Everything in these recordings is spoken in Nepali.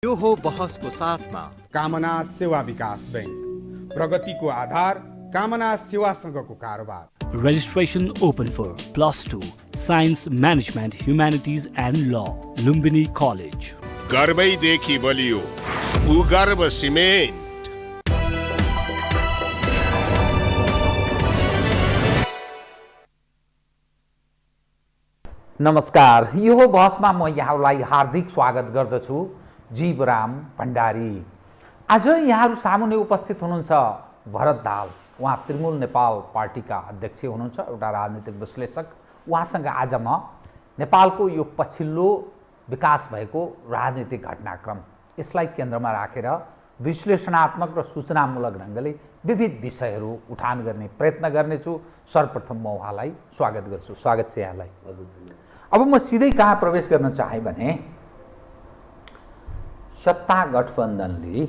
यो हो बहसको साथमा कामना सेवा विकास बैंक, प्रगतिको आधार कामना सेवासँगको कारोबार। Registration open for +2 Science Management Humanities and Law, Lumbini College. गर्वैदेखि बलियो भूगर्भ सिमेन्ट। नमस्कार, यो बहसमा म यहाँलाई हार्दिक स्वागत गर्दछु। जीवराम भण्डारी। आज यहाँहरू सामुन्ने उपस्थित हुनुहुन्छ भरत दाहाल। उहाँ तृणमूल नेपाल पार्टीका अध्यक्ष हुनुहुन्छ, एउटा राजनीतिक विश्लेषक। उहाँसँग आज म नेपालको यो पछिल्लो विकास भएको राजनीतिक घटनाक्रम यसलाई केन्द्रमा राखेर विश्लेषणात्मक र सूचनामूलक ढङ्गले विविध विषयहरू उठान गर्ने प्रयत्न गर्नेछु। सर्वप्रथम म उहाँलाई स्वागत गर्छु। स्वागत छ यहाँलाई। अब म सिधै कहाँ प्रवेश गर्न चाहे भने सत्ता गठबन्धनले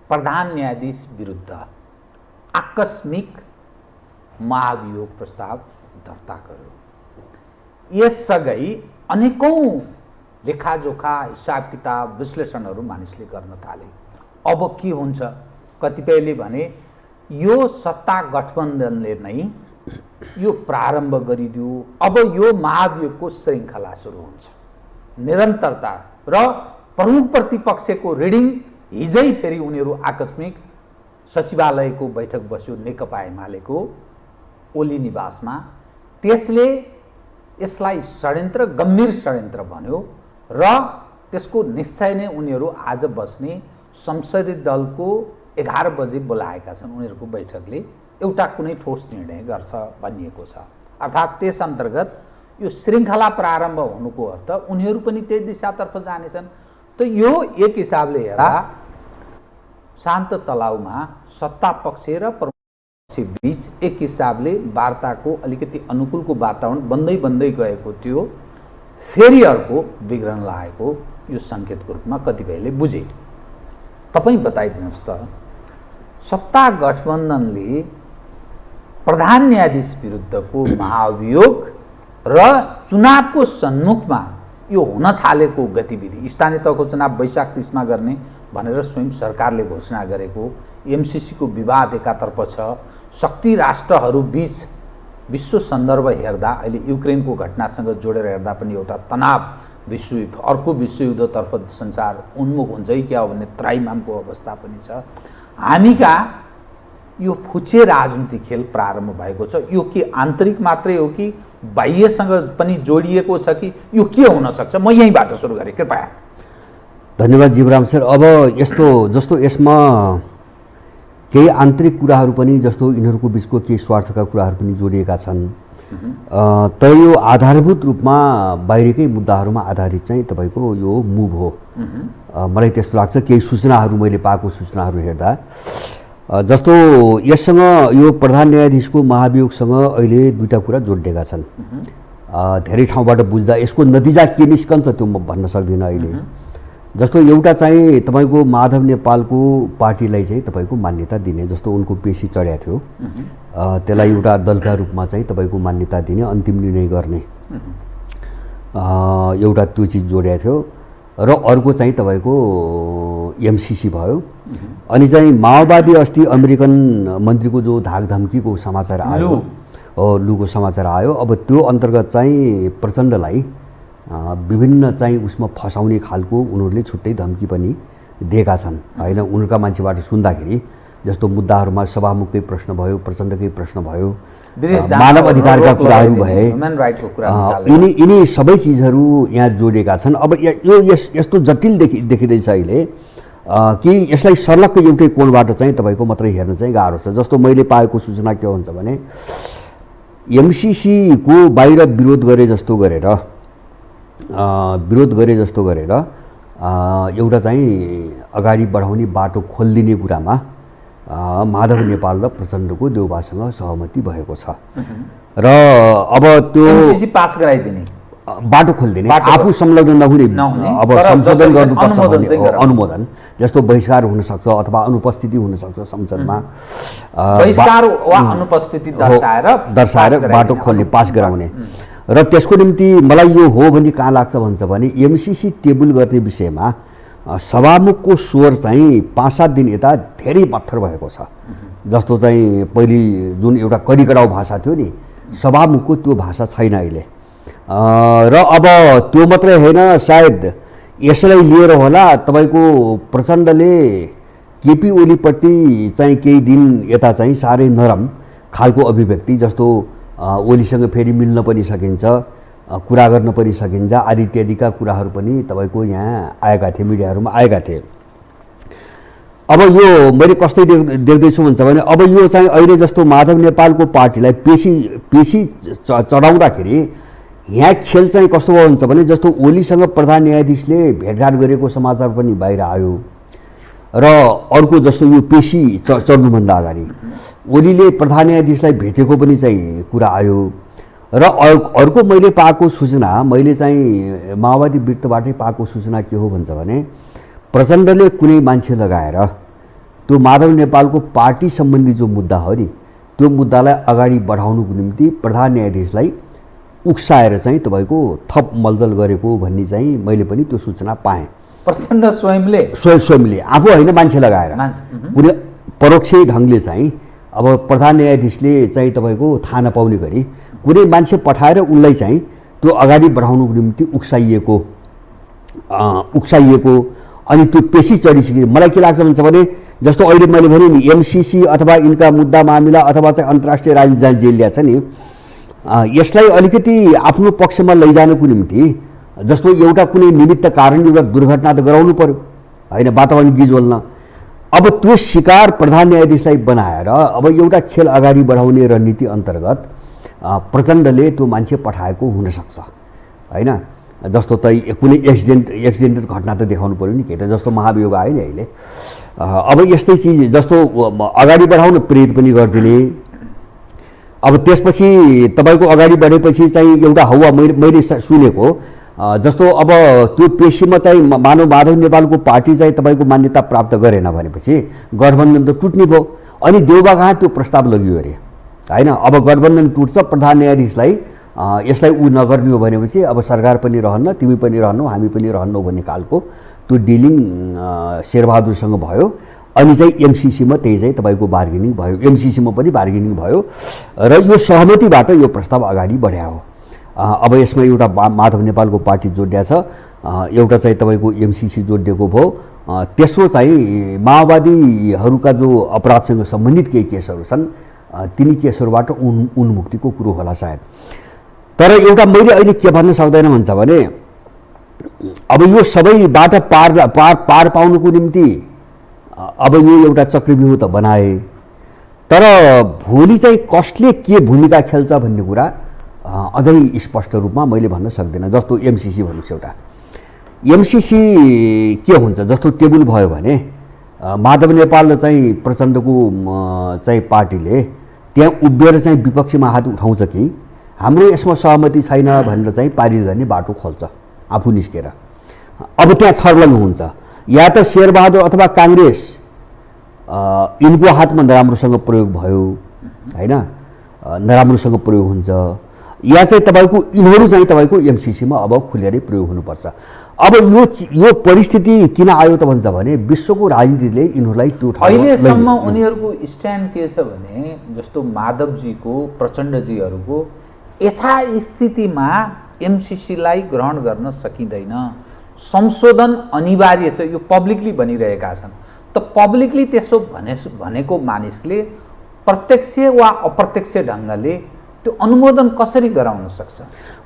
प्रधान न्यायाधीश विरुद्ध आकस्मिक महाभियोग प्रस्ताव दर्ता गर्यो। यससँगै अनेकौं लेखाजोखा हिसाब किताब विश्लेषणहरू मानिसले गर्न थाले। अब के हुन्छ, कतिपयले भने यो सत्ता गठबन्धनले नै यो प्रारम्भ गरिदियो, अब यो महाभियोगको श्रृङ्खला सुरु हुन्छ। निरन्तरता र प्रमुख प्रतिपक्षको रिडिङ हिजै फेरि उनीहरू आकस्मिक सचिवालयको बैठक बस्यो नेकपा एमालेको ओली निवासमा। त्यसले यसलाई षड्यन्त्र, गम्भीर षड्यन्त्र भन्यो र त्यसको निश्चय नै उनीहरू आज बस्ने संसदीय दलको 11 बजे बोलाएका छन्। उनीहरूको बैठकले एउटा कुनै ठोस निर्णय गर्छ भनिएको छ। अर्थात् त्यस अन्तर्गत यो श्रृङ्खला प्रारम्भ हुनुको अर्थ उनीहरू पनि त्यही दिशातर्फ जानेछन्। त यो एक हिसाबले हेर्दा शान्त तलाउमा सत्ता पक्ष र पक्ष बीच एक हिसाबले वार्ताको अलिकति अनुकूलको वातावरण बन्दै बन्दै गएको थियो। फेरि अर्को बिग्रन लागेको यो सङ्केतको रूपमा कतिपयले बुझे। तपाईँ बताइदिनुहोस् त, सत्ता गठबन्धनले प्रधान न्यायाधीश विरुद्धको महाभियोग र चुनावको सन्मुखमा यो हुन थालेको गतिविधि, स्थानीय तहको चुनाव वैशाख 30 मा गर्ने भनेर स्वयं सरकारले घोषणा गरेको, एमसीसीको विवाद एकातर्फ छ, शक्ति राष्ट्रहरू बीच विश्व सन्दर्भ हेर्दा अहिले युक्रेनको घटनासँग जोडेर हेर्दा पनि एउटा तनाव विश्वयुद्ध, अर्को विश्वयुद्धतर्फ संसार उन्मुख हुन्छ कि क्या हो भन्ने त्राइमामको अवस्था पनि छ। हामीका यो फुच्चे राजनीतिक खेल प्रारम्भ भएको छ। यो के आन्तरिक मात्रै हो कि बाह्यसँग पनि जोडिएको छ कि यो के हुन सक्छ? म यहीँबाट सुरु गरेँ, कृपया। धन्यवाद जीवराम सर। अब यस्तो जस्तो यसमा केही आन्तरिक कुराहरू पनि, जस्तो यिनीहरूको बिचको केही स्वार्थका कुराहरू पनि जोडिएका छन्। तर यो आधारभूत रूपमा बाहिरकै मुद्दाहरूमा आधारित चाहिँ तपाईँको यो मुभ हो। मलाई त्यस्तो लाग्छ। केही सूचनाहरू मैले पाएको सूचनाहरू हेर्दा जस्तो यससँग यो प्रधान न्यायाधीशको महाभियोगसँग अहिले दुईटा कुरा जोडिएका छन्। धेरै ठाउँबाट बुझ्दा यसको नतिजा के निस्कन्छ त्यो म भन्न सक्दिनँ अहिले। जस्तो एउटा चाहिँ तपाईँको माधव नेपालको पार्टीलाई चाहिँ तपाईँको मान्यता दिने, जस्तो उनको पेशी चढ्या थियो, त्यसलाई एउटा दलका रूपमा चाहिँ तपाईँको मान्यता दिने, अन्तिम निर्णय गर्ने एउटा त्यो चिज जोडिया थियो। र अर्को चाहिँ तपाईँको एमसीसी भयो। अनि चाहिँ माओवादी अस्ति अमेरिकन मन्त्रीको जो धाकधम्कीको समाचार आयो, लुको समाचार आयो, अब त्यो अन्तर्गत चाहिँ प्रचण्डलाई विभिन्न चाहिँ उसमा फसाउने खालको उनीहरूले छुट्टै धम्की पनि दिएका छन् होइन। उनका मान्छेबाट सुन्दाखेरि जस्तो मुद्दाहरूमा सभामुखकै प्रश्न भयो, प्रचण्डकै प्रश्न भयो, मानव अधिकारका कुराहरू भए, यिनी सबै चिजहरू यहाँ जोडिएका छन्। अब यो यस्तो जटिल देखिँदैछ अहिले कि यसलाई सर्लक्क एउटै कोणबाट चाहिँ तपाईँको मात्रै हेर्न चाहिँ गाह्रो छ। जस्तो मैले पाएको सूचना के हुन्छ भने एमसीसीको बाहिर विरोध गरे जस्तो गरेर एउटा चाहिँ अगाडि बढाउने बाटो खोलिदिने कुरामा माधव नेपाल र प्रचण्डको देउबासँग सहमति भएको छ। र अब त्यो एमसीसी पास गराइदिने, बाटो खोलिदिने, आफू संलग्न नहुने, अब संशोधन गर्नुपर्छ भन्ने अनुमोदन, जस्तो बहिष्कार हुनसक्छ अथवा अनुपस्थिति हुनसक्छ संसदमा, बहिष्कार वा अनुपस्थिति दर्शाएर बाटो खोल्ने, पास गराउने। र त्यसको निम्ति मलाई यो हो भने कहाँ लाग्छ भन्छ भने एमसीसी टेबल गर्ने विषयमा सभामुखको स्वर चाहिँ 5-7 दिन यता धेरै पत्थर भएको छ। जस्तो चाहिँ पहिले जुन एउटा कडिकडाउ भाषा थियो नि, सभामुखको त्यो भाषा छैन अहिले। र अब त्यो मात्रै होइन, सायद यसलाई लिएर होला तपाईँको प्रचण्डले केपी ओलीपट्टि चाहिँ केही दिन यता चाहिँ साह्रै नरम खालको अभिव्यक्ति, जस्तो ओलीसँग फेरि मिल्न पनि सकिन्छ, कुरा गर्न पनि सकिन्छ आदि इत्यादिका कुराहरू पनि तपाईँको यहाँ आएका थिए, मिडियाहरूमा आएका थिए। अब यो मैले कस्तै देख्दैछु भन्छ भने, अब यो चाहिँ अहिले जस्तो माधव नेपालको पार्टीलाई पेशी चढाउँदाखेरि यहाँ खेल चाहिँ कस्तो भयो हुन्छ भने, जस्तो ओलीसँग प्रधान न्यायाधीशले भेटघाट गरेको समाचार पनि बाहिर आयो र अर्को जस्तो यो पेशी चढ्नुभन्दा अगाडि ओलीले प्रधान न्यायाधीशलाई भेटेको पनि चाहिँ कुरा आयो। र अर्को मैले पाएको सूचना, मैले चाहिँ माओवादी वृत्तबाटै पाएको सूचना के हो भन्छ भने, प्रचण्डले कुनै मान्छे लगाएर त्यो माधव नेपालको पार्टी सम्बन्धी जो मुद्दा हो नि, त्यो मुद्दालाई अगाडि बढाउनुको निम्ति प्रधान न्यायाधीशलाई उक्साएर चाहिँ तपाईँको थप मलदल गरेको भन्ने चाहिँ मैले पनि त्यो सूचना पाएँ। प्रचण्ड स्वयंले आफू होइन, मान्छे लगाएर कुनै परोक्ष ढङ्गले चाहिँ अब प्रधान न्यायाधीशले चाहिँ तपाईँको थाहा नपाउने गरी कुनै मान्छे पठाएर उनलाई चाहिँ त्यो अगाडि बढाउनुको निम्ति उक्साइएको अनि त्यो पेशी चढिसक्यो। मलाई के लाग्छ भन्छ भने, जस्तो अहिले मैले भने नि एमसीसी अथवा यिनका मुद्दा मामिला अथवा चाहिँ अन्तर्राष्ट्रिय राजनीति जेल ल्याएको छ नि, यसलाई अलिकति आफ्नो पक्षमा लैजानुको निम्ति, जस्तो एउटा कुनै निमित्त कारण एउटा दुर्घटना त गराउनु पर्यो होइन, वातावरण गिजोल्न। अब त्यो शिकार प्रधान न्यायाधीशलाई बनाएर अब एउटा खेल अगाडि बढाउने रणनीति अन्तर्गत प्रचण्डले त्यो मान्छे पठाएको हुनसक्छ होइन। जस्तो त कुनै एक्सिडेन्टल घटना त देखाउनु पऱ्यो नि, के त जस्तो महाभियोग आयो नि अहिले। अब यस्तै चिज जस्तो अगाडि बढाउन प्रेरित पनि गरिदिने। अब त्यसपछि तपाईँको अगाडि बढेपछि चाहिँ एउटा हौवा मैले सुनेको जस्तो, अब त्यो पेशीमा चाहिँ माधव नेपालको पार्टी चाहिँ तपाईँको मान्यता प्राप्त गरेन भनेपछि गठबन्धन त टुट्ने भयो। अनि देउबा कहाँ त्यो प्रस्ताव लगियो अरे होइन। अब गठबन्धन टुट्छ, प्रधान न्यायाधीशलाई यसलाई नगर्ने हो भनेपछि अब सरकार पनि रहन्न, तिमी पनि रहन्नौ, हामी पनि रहन्नौ भन्ने खालको त्यो डिलिङ शेरबहादुरसँग भयो। अनि चाहिँ एमसीसीमा त्यही चाहिँ तपाईँको बार्गेनिङ भयो, एमसीसीमा पनि बार्गेनिङ भयो र यो सहमतिबाट यो प्रस्ताव अगाडि बढ्या हो। अब यसमा एउटा माधव नेपालको पार्टी जोडिया छ, एउटा चाहिँ तपाईँको एमसीसी जोडिएको भयो। तेस्रो चाहिँ माओवादीहरूका जो अपराधसँग सम्बन्धित केही केसहरू छन्, तिनी केसहरूबाट उन्मुक्तिको कुरो होला सायद। तर एउटा मैले अहिले के भन्न सक्दैन भन्छ भने, अब यो सबैबाट पार पाउनुको निम्ति अब यो एउटा चक्रव्यूह त बनाए, तर भोलि चाहिँ कसले के भूमिका खेल्छ भन्ने कुरा अझै स्पष्ट रूपमा मैले भन्न सक्दिनँ। जस्तो एमसीसी भन्नुहोस्, एउटा एमसीसी के हुन्छ, जस्तो टेबल भयो भने माधव नेपाल चाहिँ प्रचण्डको चाहिँ पार्टीले त्यहाँ उभिएर चाहिँ विपक्षीमा हात उठाउँछ कि हाम्रो यसमा सहमति छैन भनेर चाहिँ पारित गर्ने बाटो खोल्छ आफू निस्केर। अब त्यहाँ छर्लङ हुन्छ, या त शेरबहादुर अथवा काङ्ग्रेस यिनको हातमा नराम्रोसँग प्रयोग भयो होइन, नराम्रोसँग प्रयोग हुन्छ, या चाहिँ तपाईँको यिनीहरू चाहिँ तपाईँको एमसीसीमा अब खुलेरै प्रयोग हुनुपर्छ। अब यो परिस्थिति किन आयो त भन्छ भने, विश्वको राजनीतिले यिनीहरूलाई त्यो अहिलेसम्म उनीहरूको स्ट्यान्ड के छ भने, जस्तो माधवजीको प्रचण्डजीहरूको यथास्थितिमा एमसीसीलाई ग्रहण गर्न सकिँदैन, संशोधन अनिवार्य छ, यो पब्लिकली भनिरहेका छन्। त पब्लिकली त्यसो भनेको मानिसले प्रत्यक्ष वा अप्रत्यक्ष ढङ्गले त्यो अनुमोदन कसरी गराउन सक्छ?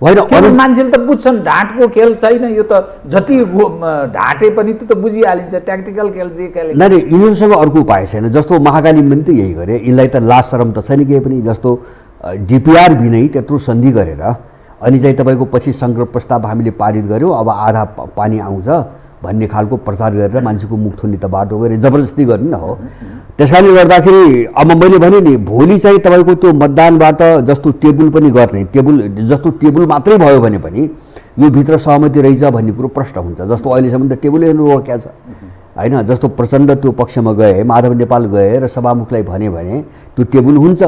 होइन, मान्छेले त बुझ्छन् ढाँटको खेल छैन, यो त जति ढाँटे पनि त्यो त बुझिहालिन्छ, ट्याक्टिकल खेल जे खेल। नै यिनीहरूसँग अर्को उपाय छैन। जस्तो महाकालीमा पनि त यही गरे, यिनलाई त लाज शरम त छैन केही पनि। जस्तो डिपिआर बिनै त्यत्रो सन्धि गरेर अनि चाहिँ तपाईँको पछि सङ्कल्प प्रस्ताव हामीले पारित गऱ्यौँ, अब आधा पानी आउँछ भन्ने खालको प्रचार गरेर मान्छेको मुख थुन्ने त बाटो गरे, जबरजस्ती गर्ने न हो। त्यस कारणले गर्दाखेरि अब मैले भने नि, भोलि चाहिँ तपाईँको त्यो मतदानबाट जस्तो टेबल पनि गर्ने, जस्तो टेबल मात्रै भयो भने पनि यो भित्र सहमति रहेछ भन्ने कुरो प्रश्न हुन्छ। जस्तो अहिलेसम्म त टेबलहरू रोक्या छ होइन। जस्तो प्रचण्ड त्यो पक्षमा गए, माधव नेपाल गए र सभामुखलाई भने त्यो टेबल हुन्छ।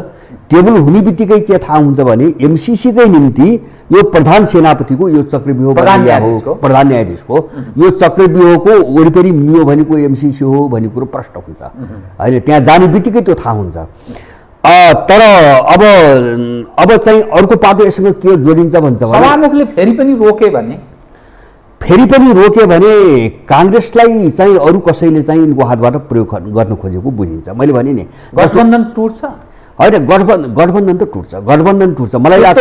टेबल हुने बित्तिकै के थाहा हुन्छ भने एमसिसीकै निम्ति यो प्रधान सेनापतिको यो चक्रव्यूह हो, प्रधान न्यायाधीशको यो चक्रव्यूहको वरिपरि मियो भनेको एमसिसी हो भन्ने कुरो प्रष्ट हुन्छ होइन। त्यहाँ जाने बित्तिकै त्यो थाहा हुन्छ। तर अब चाहिँ अर्को पाटो यससँग के जोडिन्छ भन्छ भने सभामुखले फेरि पनि रोके भने काङ्ग्रेसलाई चाहिँ अरू कसैले चाहिँ यिनको हातबाट प्रयोग गर्न खोजेको बुझिन्छ। मैले भने नि गठबन्धन टुट्छ होइन, गठबन्धन त टुट्छ मलाई लाग्छ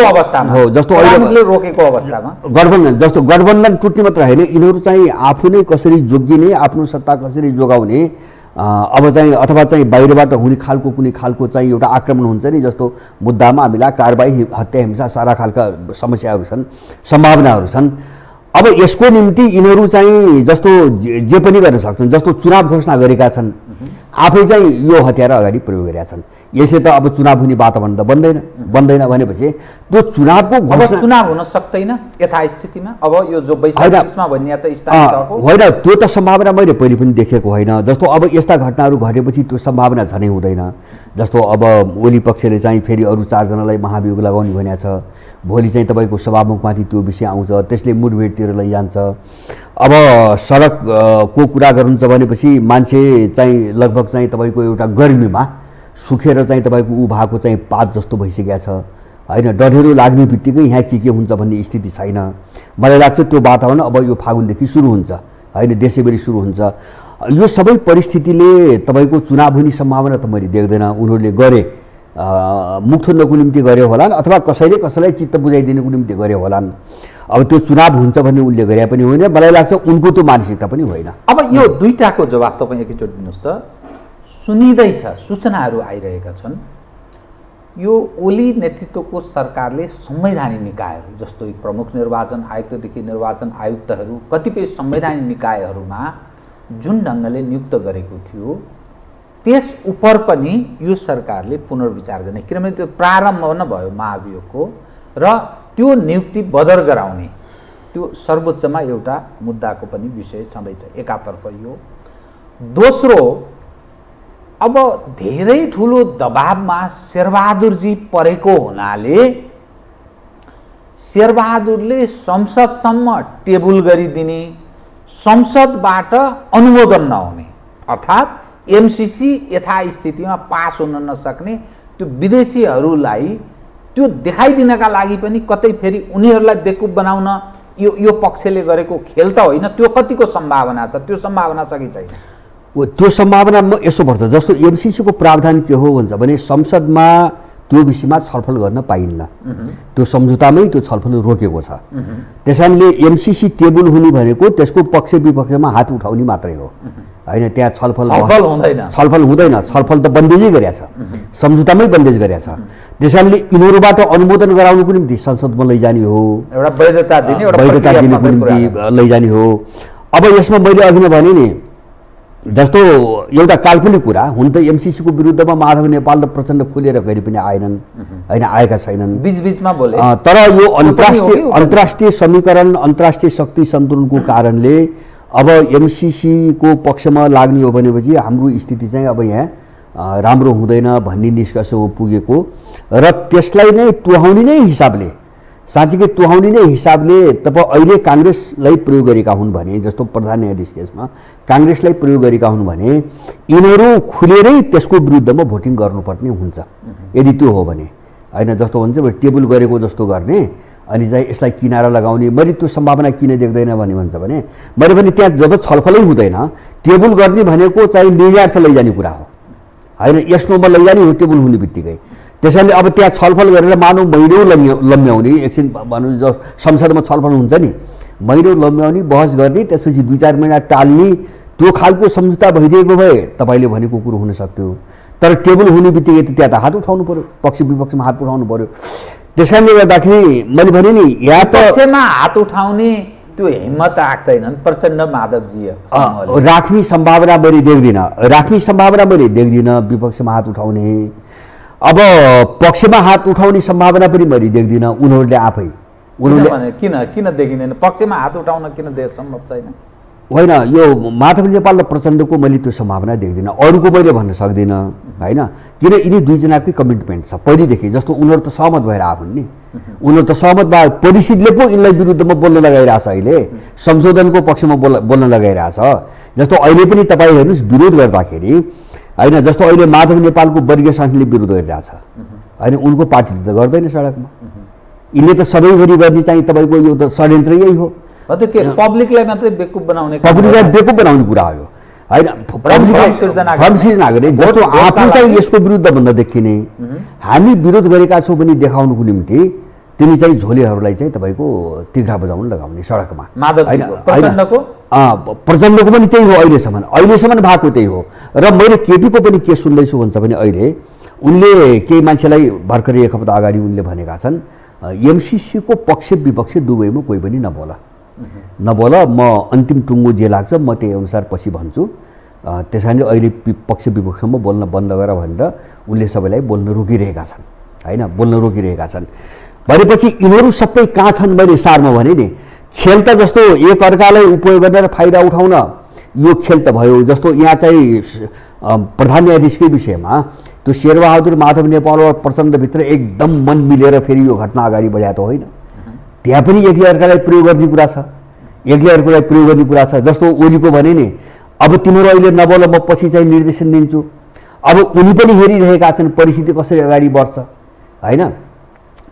हो। जस्तो अहिले रोकेको अवस्थामा गठबन्धन टुट्ने मात्र होइन, यिनीहरू चाहिँ आफू नै कसरी जोगिने, आफ्नो सत्ता कसरी जोगाउने, अब चाहिँ अथवा चाहिँ बाहिरबाट हुने खालको कुनै खालको चाहिँ एउटा आक्रमण हुन्छ नि, जस्तो मुद्दा मामिला कारबाही हत्या हिंसा सारा खालका समस्याहरू छन्, सम्भावनाहरू छन्। अब यसको निम्ति यिनीहरू चाहिँ जस्तो जे पनि गर्न सक्छन्। जस्तो चुनाव घोषणा गरेका छन्, आफै चाहिँ यो हतियार अगाडि प्रयोग गरेका छन्। यसले त अब चुनाव हुने वातावरण त बन्दैन भनेपछि त्यो चुनावको घोषणा चुनाव हुन सक्दैन यथास्थितिमा। अब यो जो वैशाखमा भनिया छ स्थानीय तहको होइन, त्यो त सम्भावना मैले पहिले पनि देखेको होइन। जस्तो अब यस्ता घटनाहरू घटेपछि त्यो सम्भावना झनै हुँदैन। जस्तो अब ओली पक्षले चाहिँ फेरि अरू 4 जनालाई महाभियोग लगाउने भनेको छ, भोलि चाहिँ तपाईँको सभामुखमाथि त्यो विषय आउँछ, त्यसले मुठभेडतिर लैजान्छ। अब सडकको कुरा गर्नुहुन्छ भनेपछि मान्छे चाहिँ लगभग चाहिँ तपाईँको एउटा गर्मीमा सुकेर चाहिँ तपाईँको ऊ भएको चाहिँ पात जस्तो भइसकेको छ होइन। डढेरो लाग्ने बित्तिकै यहाँ के हुन्छ भन्ने स्थिति छैन। मलाई लाग्छ त्यो वातावरण अब यो फागुनदेखि सुरु हुन्छ होइन, देशैभरि सुरु हुन्छ। यो सबै परिस्थितिले तपाईँको चुनाव हुने सम्भावना त मैले देख्दैन। उनीहरूले गरे मुख थोन्नको निम्ति गरे होलान् अथवा कसैलाई चित्त बुझाइदिनुको निम्ति गरे होलान्। अब त्यो चुनाव हुन्छ भन्ने उनले गरे पनि होइन, मलाई लाग्छ उनको त्यो मानसिकता पनि होइन। अब यो दुईटाको जवाब तपाईँ एकैचोटि दिनुहोस् त। सुनिँदैछ, सूचनाहरू आइरहेका छन्, यो ओली नेतृत्वको सरकारले संवैधानिक निकायहरू जस्तो प्रमुख निर्वाचन आयुक्तदेखि निर्वाचन आयुक्तहरू कतिपय संवैधानिक निकायहरूमा जुन ढङ्गले नियुक्त गरेको थियो त्यस उप पनि यो सरकारले पुनर्विचार गर्ने, किनभने त्यो प्रारम्भ न भयो महाभियोगको र त्यो नियुक्ति बदर गराउने त्यो सर्वोच्चमा एउटा मुद्दाको पनि विषय छँदैछ एकातर्फ यो। दोस्रो, अब धेरै ठुलो दबावमा शेरबहादुरजी परेको हुनाले शेरबहादुरले संसदसम्म टेबुल गरिदिने, संसदबाट अनुमोदन नहुने अर्थात् एमसिसी यथास्थितिमा पास हुन नसक्ने त्यो विदेशीहरूलाई त्यो देखाइदिनका लागि पनि कतै फेरि उनीहरूलाई बेकुफ बनाउन यो पक्षले गरेको खेल त होइन। त्यो कतिको सम्भावना छ, त्यो सम्भावना छ कि छैन? त्यो सम्भावना यसो पर्छ। जस्तो एमसिसीको प्रावधान के हो भन्छ भने संसदमा त्यो विषयमा छलफल गर्न पाइन्न, त्यो सम्झौतामै त्यो छलफल रोकेको छ। त्यसैले एमसिसी टेबल हुने भनेको त्यसको पक्ष विपक्षमा हात उठाउने मात्रै हो होइन। त्यहाँ छलफल हुँदैन, छलफल त बन्देजै गरेको छ, सम्झौतामै बन्देज गरेको छ। त्यसैले यिनीहरूबाट अनुमोदन गराउनुको निम्ति संसदमा लैजाने हो, एउटा वैधता दिनेको निम्ति लैजाने हो। अब यसमा मैले अघि नै भने नि जस्तो एउटा काल्पनिक कुरा हुन त एमसिसीको विरुद्धमा माधव नेपाल र प्रचण्ड खुलेर कहिले पनि आएनन् होइन, आएका छैनन्, बीचमा बोले। तर यो अन्तर्राष्ट्रिय समीकरण अन्तर्राष्ट्रिय शक्ति सन्तुलनको कारणले अब एमसिसीको पक्षमा लाग्ने हो भनेपछि हाम्रो स्थिति चाहिँ अब यहाँ राम्रो हुँदैन भन्ने निष्कर्षमा पुगेको र त्यसलाई नै तुहाउने नै हिसाबले, साँच्चीकै तुहाउने नै हिसाबले तपाईँ अहिले काङ्ग्रेसलाई प्रयोग गरेका हुन् भने, जस्तो प्रधान न्यायाधीश केसमा काङ्ग्रेसलाई प्रयोग गरेका हुन् भने यिनीहरू खुलेरै त्यसको विरुद्धमा भोटिङ गर्नुपर्ने हुन्छ यदि त्यो हो भने होइन। जस्तो भन्छ टेबल गरेको जस्तो गर्ने अनि चाहिँ यसलाई किनारा लगाउने, मैले त्यो सम्भावना किन देख्दैन भन्छ भने मैले पनि त्यहाँ जब छलफलै हुँदैन टेबल गर्ने भनेको चाहिँ निर्यार्थ लैजाने कुरा हो होइन, यस नम्बर लैजाने हो टेबल हुने बित्तिकै। त्यसैले अब त्यहाँ छलफल गरेर मानव महिनौँ लम्ब्याउने, एकछिन भनौँ जो संसदमा छलफल हुन्छ नि, महिनौँ लम्ब्याउने, बहस गर्ने, त्यसपछि 2-4 महिना टाल्ने, त्यो खालको सम्झौता भइदिएको भए तपाईँले भनेको कुरो हुन सक्थ्यो। तर टेबल हुने बित्तिकै त त्यहाँ त हात उठाउनु पऱ्यो, पक्ष विपक्षमा हात उठाउनु पऱ्यो। त्यस कारणले गर्दाखेरि मैले भने नि या त पक्षमा हात उठाउने त्यो हिम्मत राख्दैनन् प्रचण्ड माधवजी, राख्ने सम्भावना मैले देख्दिनँ विपक्षमा हात उठाउने। अब पक्षमा हात उठाउने सम्भावना पनि मैले देख्दिनँ उनीहरूले आफै। किन देखिँदैन? पक्षमा हात उठाउन किन सम्भव छैन? होइन, यो माधव नेपाल र प्रचण्डको मैले त्यो सम्भावना देख्दिनँ, अरूको मैले भन्न सक्दिनँ होइन, किन यिनी दुईजनाकै कमिटमेन्ट छ पहिलेदेखि। जस्तो उनीहरू त सहमत भएर आउन् नि, उनीहरू त सहमत भयो, परिषदले पो यिनलाई विरुद्धमा बोल्न लगाइरहेछ, अहिले संशोधनको पक्षमा बोल्न लगाइरहेछ। जस्तो अहिले पनि तपाईँ हेर्नुहोस् विरोध गर्दाखेरि होइन, जस्तो अहिले माधव नेपालको वर्गीय सङ्घले विरोध गरिरहेछ होइन, उनको पार्टीले त गर्दैन सडकमा, यिनले त सधैँभरि गर्ने चाहिँ तपाईँको यो त षड्यन्त्र यही हो, पब्लिकलाई मात्रै बेकुफ बनाउने कुरा हो होइन, भ्रम सिर्जना गर्ने। जस्तो आफू चाहिँ यसको विरुद्ध भन्न देखिने, हामी विरोध गरेका छौँ भने देखाउनुको निम्ति तिनी चाहिँ झोलेहरूलाई चाहिँ तपाईँको तिघ्रा बजाउन लगाउने सडकमा। प्रचण्डको पनि त्यही हो, अहिलेसम्म भएको त्यही हो। र मैले केपीको पनि के सुन्दैछु भन्छ भने अहिले उनले केही मान्छेलाई भर्खरै एक हप्ता अगाडि उनले भनेका छन् एमसिसीको पक्ष विपक्ष दुवैमा कोही पनि नबोल, म अन्तिम टुङ्गो जे लाग्छ म त्यही अनुसार पछि भन्छु, त्यस कारणले अहिले पक्ष विपक्षमा बोल्न बन्द गर भनेर उनले सबैलाई बोल्न रोकिरहेका छन् होइन, भनेपछि यिनीहरू सबै कहाँ छन् मैले सारमा भने नि, खेल त जस्तो एक अर्कालाई उपयोग गरेर फाइदा उठाउन यो खेल त भयो। जस्तो यहाँ चाहिँ प्रधान न्यायाधीशकै विषयमा त्यो शेरबहादुर माधव नेपाल र प्रचण्डभित्र एकदम मन मिलेर फेरि यो घटना अगाडि बढाएको त होइन, त्यहाँ पनि एकले अर्कालाई प्रयोग गर्ने कुरा छ, जस्तो ओलीको भने नि अब तिमीहरू अहिले नबोल म पछि चाहिँ निर्देशन दिन्छु, अब उनी पनि हेरिरहेका छन् परिस्थिति कसरी अगाडि बढ्छ होइन,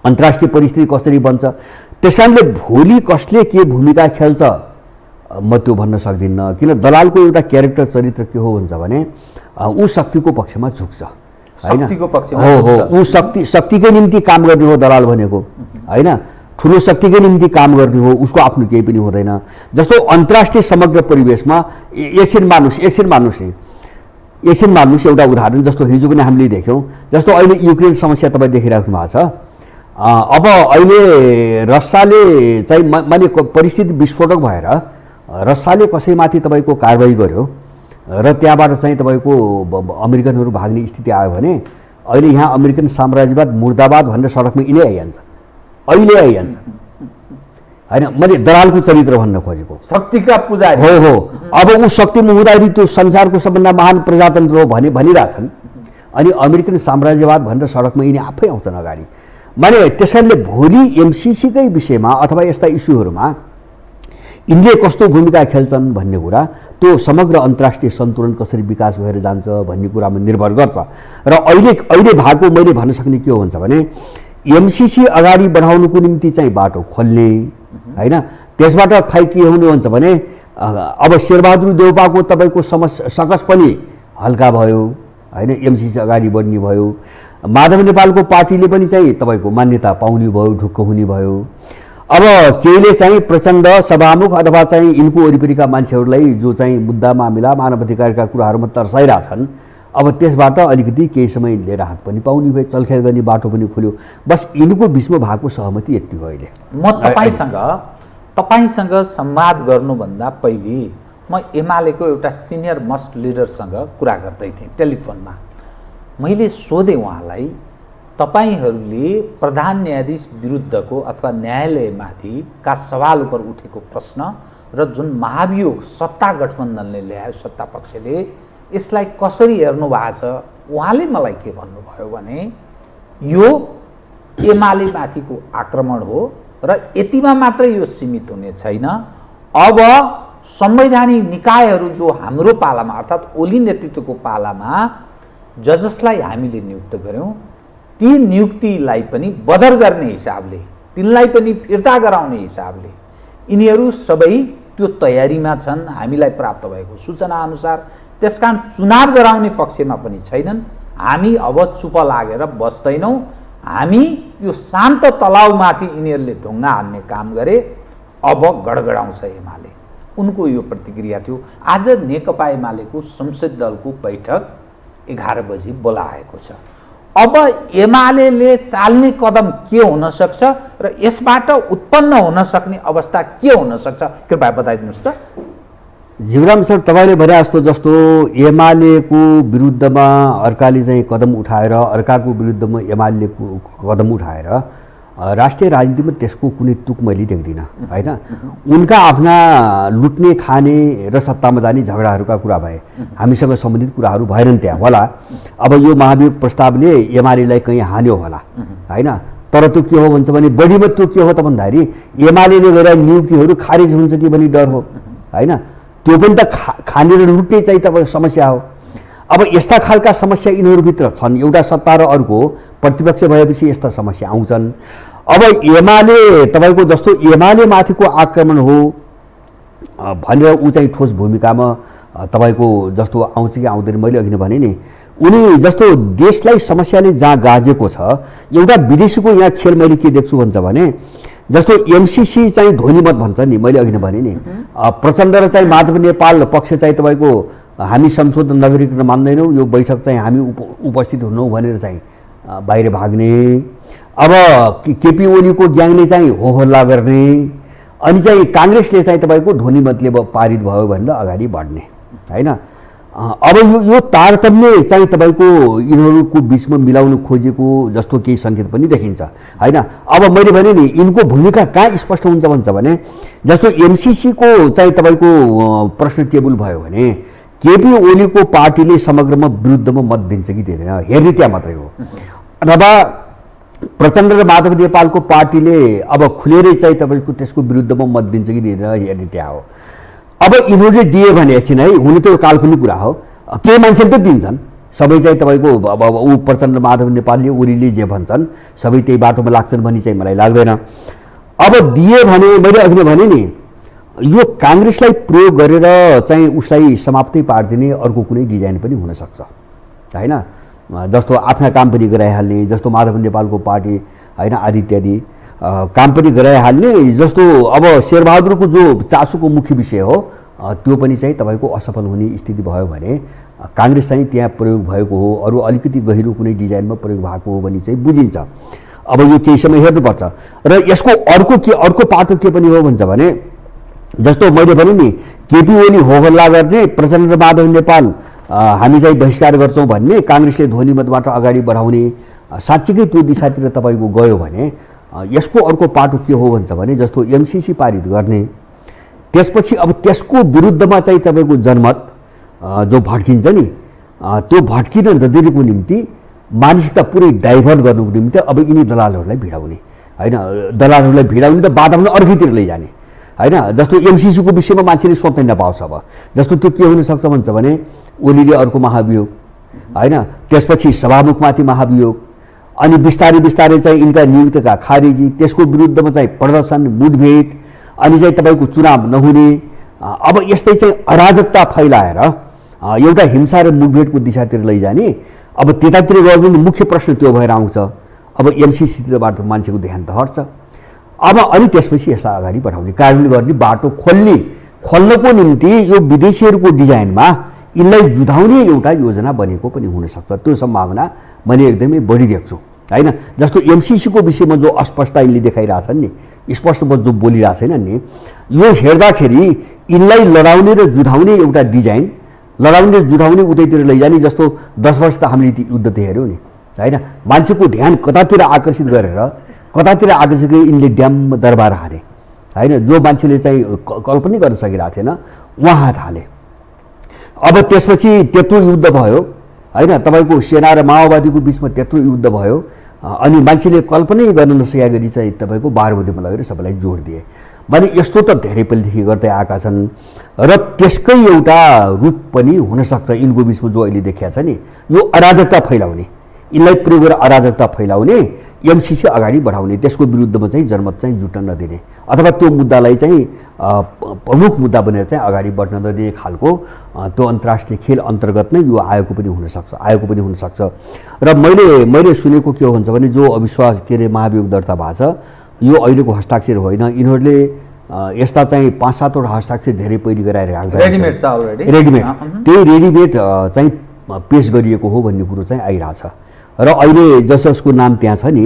अन्तर्राष्ट्रिय परिस्थिति कसरी बन्छ। त्यस कारणले भोलि कसले के भूमिका खेल्छ म त्यो भन्न सक्दिनँ, किन दलालको एउटा क्यारेक्टर चरित्र के हो भन्छ भने ऊ शक्तिको पक्षमा झुक्छ होइन, ऊ शक्तिकै निम्ति काम गर्ने हो दलाल भनेको होइन, ठुलो शक्तिकै निम्ति काम गर्ने हो, उसको आफ्नो केही पनि हुँदैन। जस्तो अन्तर्राष्ट्रिय समग्र परिवेशमा एकछिन मान्नुहोस् एउटा उदाहरण, जस्तो हिजो पनि हामीले देख्यौँ, जस्तो अहिले युक्रेन समस्या तपाईँ देखिराख्नु भएको छ, अब अहिले रसियाले चाहिँ माने परिस्थिति विस्फोटक भएर रसियाले कसैमाथि तपाईँको कारबाही गर्यो र त्यहाँबाट चाहिँ तपाईँको अमेरिकनहरू भाग्ने स्थिति आयो भने अहिले यहाँ अमेरिकन साम्राज्यवाद मुर्दाबाद भनेर सडकमा यिनै आइहाल्छ होइन, मैले दलालको चरित्र भन्न खोजेको, शक्तिका पुजारी हो। अब ऊ शक्तिमा हुँदाखेरि त्यो संसारको सबभन्दा महान प्रजातन्त्र हो भनिरहेछन्, अनि अमेरिकन साम्राज्यवाद भनेर सडकमा यिनी आफै आउँछन् अगाडि। माने त्यस कारणले भोलि एमसिसीकै विषयमा अथवा यस्ता इस्युहरूमा यिनले कस्तो भूमिका खेल्छन् भन्ने कुरा त्यो समग्र अन्तर्राष्ट्रिय सन्तुलन कसरी विकास भएर जान्छ भन्ने कुरामा निर्भर गर्छ। र अहिले भएको मैले भन्न सक्ने के हो भन्छ भने एमसिसी अगाडि बढाउनुको निम्ति चाहिँ बाटो खोल्ने होइन, त्यसबाट फाइ के हुनु भन्छ भने अब शेरबहादुर देउपाको तपाईँको सकस पनि हल्का भयो होइन, एमसिसी अगाडि बढ्ने भयो, माधव नेपालको पार्टीले पनि चाहिँ तपाईँको मान्यता पाउने भयो, ढुक्क हुने भयो। अब केहीले चाहिँ प्रचण्ड सभामुख अथवा चाहिँ यिनको वरिपरिका मान्छेहरूलाई जो चाहिँ मुद्दा मामिला मानवाधिकारका कुराहरूमा तर्साइरहेछन्, अब त्यसबाट अलिकति केही समय लिएर राहत पनि पाउने भए, चलखेल गर्ने बाटो पनि खुल्यो। बस यिनको बिचमा भएको सहमति यति हो। अहिले म तपाईसँग संवाद गर्नुभन्दा पहिले म एमालेको एउटा सिनियर मोस्ट लिडरसँग कुरा गर्दै थिएँ टेलिफोनमा। मैले सोधेँ उहाँलाई, तपाईहरूले प्रधान न्यायाधीश विरुद्धको अथवा न्यायालयमाथि का सवाल उपर उठेको प्रश्न र जुन महाभियोग सत्ता गठबन्धनले ल्यायो, सत्ता पक्षले यसलाई कसरी हेर्नु भएको छ, उहाँले मलाई के भन्नुभयो भने यो एमालेमाथिको आक्रमण हो र यतिमा मात्रै यो सीमित हुने छैन, अब संवैधानिक निकायहरू जो हाम्रो पालामा अर्थात् ओली नेतृत्वको पालामा जजसलाई हामीले नियुक्त गऱ्यौँ, ती नियुक्तिलाई पनि बदर गर्ने हिसाबले, तिनलाई पनि फिर्ता गराउने हिसाबले यिनीहरू सबै त्यो तयारीमा छन् हामीलाई प्राप्त भएको सूचना अनुसार। त्यसकारण चुनाव गराउने पक्षमा पनि छैनन्। हामी अब चुप लागेर बस्दैनौँ, हामी यो शान्त तलाउमाथि यिनीहरूले ढुङ्गा हान्ने काम गरे, अब गडगडाउँछ एमाले। उनको यो प्रतिक्रिया थियो। आज नेकपा एमालेको संसदीय दलको बैठक 11 बजी बोलाएको छ। अब एमाले चाल्ने कदम के हुन सक्छ र यसबाट उत्पन्न हुन सक्ने अवस्था के हुन सक्छ, कृपया बताइदिनुहोस् त। जीवराम सर, तपाईँले भने जस्तो एमालेको विरुद्धमा अर्काले चाहिँ कदम उठाएर, अर्काको विरुद्धमा एमाले कदम उठाएर राष्ट्रिय राजनीतिमा त्यसको कुनै तुक मैले देख्दिनँ होइन। उनका आफ्ना लुट्ने खाने र सत्तामा जाने झगडाहरूका कुरा भए, हामीसँग सम्बन्धित कुराहरू भएनन् त्यहाँ होला। अब यो महाभियोग प्रस्तावले एमालेलाई कहीँ हान्यो होला होइन। तर त्यो के हो भन्छ भने बढीमा त्यो के हो त भन्दाखेरि एमाले गरेर नियुक्तिहरू खारिज हुन्छ कि भन्ने डर हो होइन। त्यो पनि त खाने र लुट्ने चाहिँ तपाईँ समस्या हो। अब यस्ता खालका समस्या यिनीहरूभित्र छन्, एउटा सत्ता र अर्को प्रतिपक्ष भएपछि यस्ता समस्या आउँछन्। अब एमाले तपाईँको जस्तो एमाले माथिको आक्रमण हो भनेर ऊ चाहिँ ठोस भूमिकामा तपाईँको जस्तो आउँछ कि आउँदैन, मैले अघि नै भने नि उनी जस्तो देशलाई समस्याले जहाँ गाजेको छ, एउटा विदेशीको यहाँ खेल मैले के देख्छु भन्छ भने जस्तो एमसीसी चाहिँ ध्वनिमत भन्छ नि, मैले अघि नै भने नि प्रचण्ड र चाहिँ माधव नेपाल पक्ष चाहिँ तपाईँको हामी संशोधन नगरिकन मान्दैनौँ, यो बैठक चाहिँ हामी उपस्थित हुनौँ भनेर चाहिँ बाहिर भाग्ने। अब केपी ओलीको ग्याङले चाहिँ होहल्ला गर्ने, अनि चाहिँ काङ्ग्रेसले चाहिँ तपाईँको ध्वनिमतले पारित भयो भनेर अगाडि बढ्ने होइन। अब यो तारतम्य चाहिँ तपाईँको यिनीहरूको बिचमा मिलाउनु खोजेको जस्तो केही सङ्केत पनि देखिन्छ होइन। अब मैले भने नि यिनको भूमिका कहाँ स्पष्ट हुन्छ भन्छ भने जस्तो एमसीसीको चाहिँ तपाईँको प्रश्न टेबल भयो भने केपी ओलीको पार्टीले समग्रमा विरुद्धमा मत दिन्छ कि दिँदैन हेर्ने त्यहाँ मात्रै हो। अथवा प्रचण्ड र माधव नेपालको पार्टीले अब खुलेरै चाहिँ तपाईँको त्यसको विरुद्धमा मत दिन्छ कि दिँदैन हेर्ने त्यहाँ हो। अब यिनीहरूले दिए भने एकछिन है, हुनु त काल्पनिक कुरा हो, केही मान्छेले त दिन्छन्, सबै चाहिँ तपाईँको अब ऊ प्रचण्ड माधव नेपालले ओलीले जे भन्छन् सबै त्यही बाटोमा लाग्छन् भन्ने चाहिँ मलाई लाग्दैन। अब दिए भने मैले अघि नै भने नि यो काङ्ग्रेसलाई प्रयोग गरेर चाहिँ उसलाई समाप्तै पारिदिने अर्को कुनै डिजाइन पनि हुनसक्छ होइन। जस्तो आफ्ना काम पनि गराइहाल्ने, जस्तो माधव नेपालको पार्टी होइन आदि इत्यादि काम पनि गराइहाल्ने, जस्तो अब शेरबहादुरको जो चासोको मुख्य विषय हो त्यो पनि चाहिँ तपाईँको असफल हुने स्थिति भयो भने काङ्ग्रेस चाहिँ त्यहाँ प्रयोग भएको हो, अरू अलिकति गहिरो कुनै डिजाइनमा प्रयोग भएको हो भने चाहिँ बुझिन्छ। अब यो केही समय हेर्नुपर्छ। र यसको अर्को पाटो के पनि हो भन्छ भने जस्तो मैले भने नि केपी ओली होहल्ला गर्ने, प्रचण्ड र माधव नेपाल हामी चाहिँ बहिष्कार गर्छौँ भन्ने, काङ्ग्रेसले ध्वनिमतबाट अगाडि बढाउने, साँच्चीकै त्यो दिशातिर तपाईँको गयो भने यसको अर्को पाटो के हो भन्छ भने जस्तो एमसीसी पारित गर्ने, त्यसपछि अब त्यसको विरुद्धमा चाहिँ तपाईँको जनमत जो भड्किन्छ नि त्यो भड्किन नदिनुको निम्ति मानसिकता पुरै डाइभर्ट गर्नुको निम्ति अब यिनी दलालहरूलाई भिडाउने होइन। दलालहरूलाई भिडाउने त बाटामा अर्कैतिर लैजाने होइन। जस्तो एमसीसीको विषयमा मान्छेले सोच्नै नपाओस्। अब जस्तो त्यो के हुनसक्छ भन्छ भने ओलीले अर्को महाभियोग होइन, त्यसपछि सभामुखमाथि महाभियोग, अनि बिस्तारै बिस्तारै चाहिँ यिनका नियुक्तिका खारेजी, त्यसको विरुद्धमा चाहिँ प्रदर्शन मुठभेड, अनि चाहिँ तपाईँको चुनाव नहुने। अब यस्तै चाहिँ अराजकता फैलाएर एउटा हिंसा र मुठभेडको दिशातिर लैजाने। अब त्यतातिर गयो भने मुख्य प्रश्न त्यो भएर आउँछ। अब एमसीसीतिरबाट मान्छेको ध्यान त हट्छ। अब अनि त्यसपछि यसलाई अगाडि बढाउने कार्यान्वयन गर्ने बाटो खोल्नको निम्ति यो विदेशीहरूको डिजाइनमा यिनलाई जुधाउने एउटा योजना बनेको पनि हुनसक्छ। त्यो सम्भावना मैले एकदमै बढी देख्छु होइन। जस्तो एमसीसीको विषयमा जो अस्पष्टता यिनले देखाइरहेछन् नि, स्पष्टमा जो बोलिरहेको छैन नि, यो हेर्दाखेरि यिनलाई लडाउने र जुधाउने एउटा डिजाइन, लडाउने जुधाउने उतैतिर लैजाने। जस्तो 10 वर्ष त हामीले युद्ध त हेऱ्यौँ नि होइन। मान्छेको ध्यान कतातिर आकर्षित गरेर यिनले ड्याम दरबार हारे होइन। जो मान्छेले चाहिँ कल्पना गर्न सकिरहेको थिएन उहाँ हात हाले। अब त्यसपछि त्यत्रो युद्ध भयो होइन, तपाईँको सेना र माओवादीको बिचमा त्यत्रो युद्ध भयो, अनि मान्छेले कल्पनै गर्न नसकेका गरी चाहिँ तपाईँको बारबुदीमा लगेर सबैलाई जोड दिए भने यस्तो त धेरै पहिलेदेखि गर्दै आएका छन्। र त्यसकै एउटा रूप पनि हुनसक्छ यिनको बिचमा जो अहिले देखिया छ नि, यो अराजकता फैलाउने, यिनलाई प्रयोग गरेर अराजकता फैलाउने, एमसीसी अगाडि बढाउने, त्यसको विरुद्धमा चाहिँ जनमत चाहिँ जुट्न नदिने, अथवा त्यो मुद्दालाई चाहिँ प्रमुख मुद्दा बनेर चाहिँ अगाडि बढ्न नदिने खालको त्यो अन्तर्राष्ट्रिय खेल अन्तर्गत नै यो आएको पनि हुनसक्छ। र मैले सुनेको के हो भन्छ भने जो अविश्वास के अरे महाभियोग दर्ता भएको छ यो अहिलेको हस्ताक्षर होइन, यिनीहरूले यस्ता चाहिँ 5-7 वटा हस्ताक्षर धेरै पहिले गराएर रेडिमेड छ अलरेडी, रेडिमेड त्यही रेडिमेड चाहिँ पेश गरिएको हो भन्ने कुरो चाहिँ आइरहेछ। र अहिले जसको नाम त्यहाँ छ नि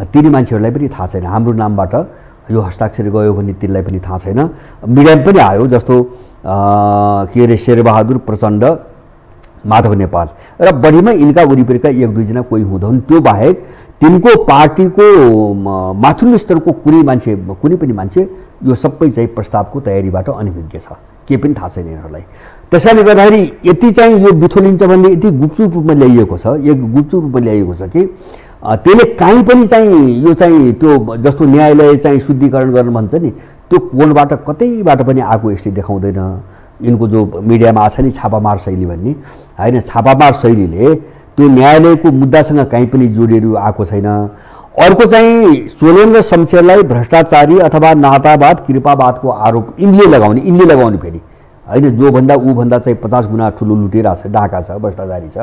तिनी मान्छेहरूलाई पनि थाहा छैन हाम्रो नामबाट यो हस्ताक्षर गयो भने तिनलाई पनि थाहा छैन। मिडियामा पनि आयो जस्तो के अरे शेरबहादुर, प्रचण्ड, माधव नेपाल र बढीमा यिनका वरिपरिका 1-2 जना कोही हुँदैन। त्यो बाहेक तिनको पार्टीको माथिल्लो स्तरको कुनै पनि मान्छे यो सबै चाहिँ प्रस्तावको तयारीबाट अनभिज्ञ छ, के पनि थाहा छैन यिनीहरूलाई। त्यसैले गर्दाखेरि यति चाहिँ यो बिथोलिन्छ भन्ने यति गुपचुप रूपमा ल्याइएको छ, कि त्यसले काहीँ पनि चाहिँ यो चाहिँ त्यो जस्तो न्यायालय चाहिँ शुद्धिकरण गर्न भन्छ नि, त्यो कोणबाट कतैबाट पनि आएको यसले देखाउँदैन। यिनको जो मिडियामा आछ नि छापामार शैली भन्ने, होइन, छापामार शैलीले त्यो न्यायालयको मुद्दासँग काहीँ पनि जोडिएर आएको छैन। अर्को चाहिँ चोलेन र शमशेरलाई भ्रष्टाचारी अथवा नातावाद कृपावादको आरोप यिनले लगाउने फेरि, होइन, जोभन्दा ऊभन्दा चाहिँ 50 गुणा ठुलो लुटेरा छ, डाका छ, भ्रष्टाचारी छ,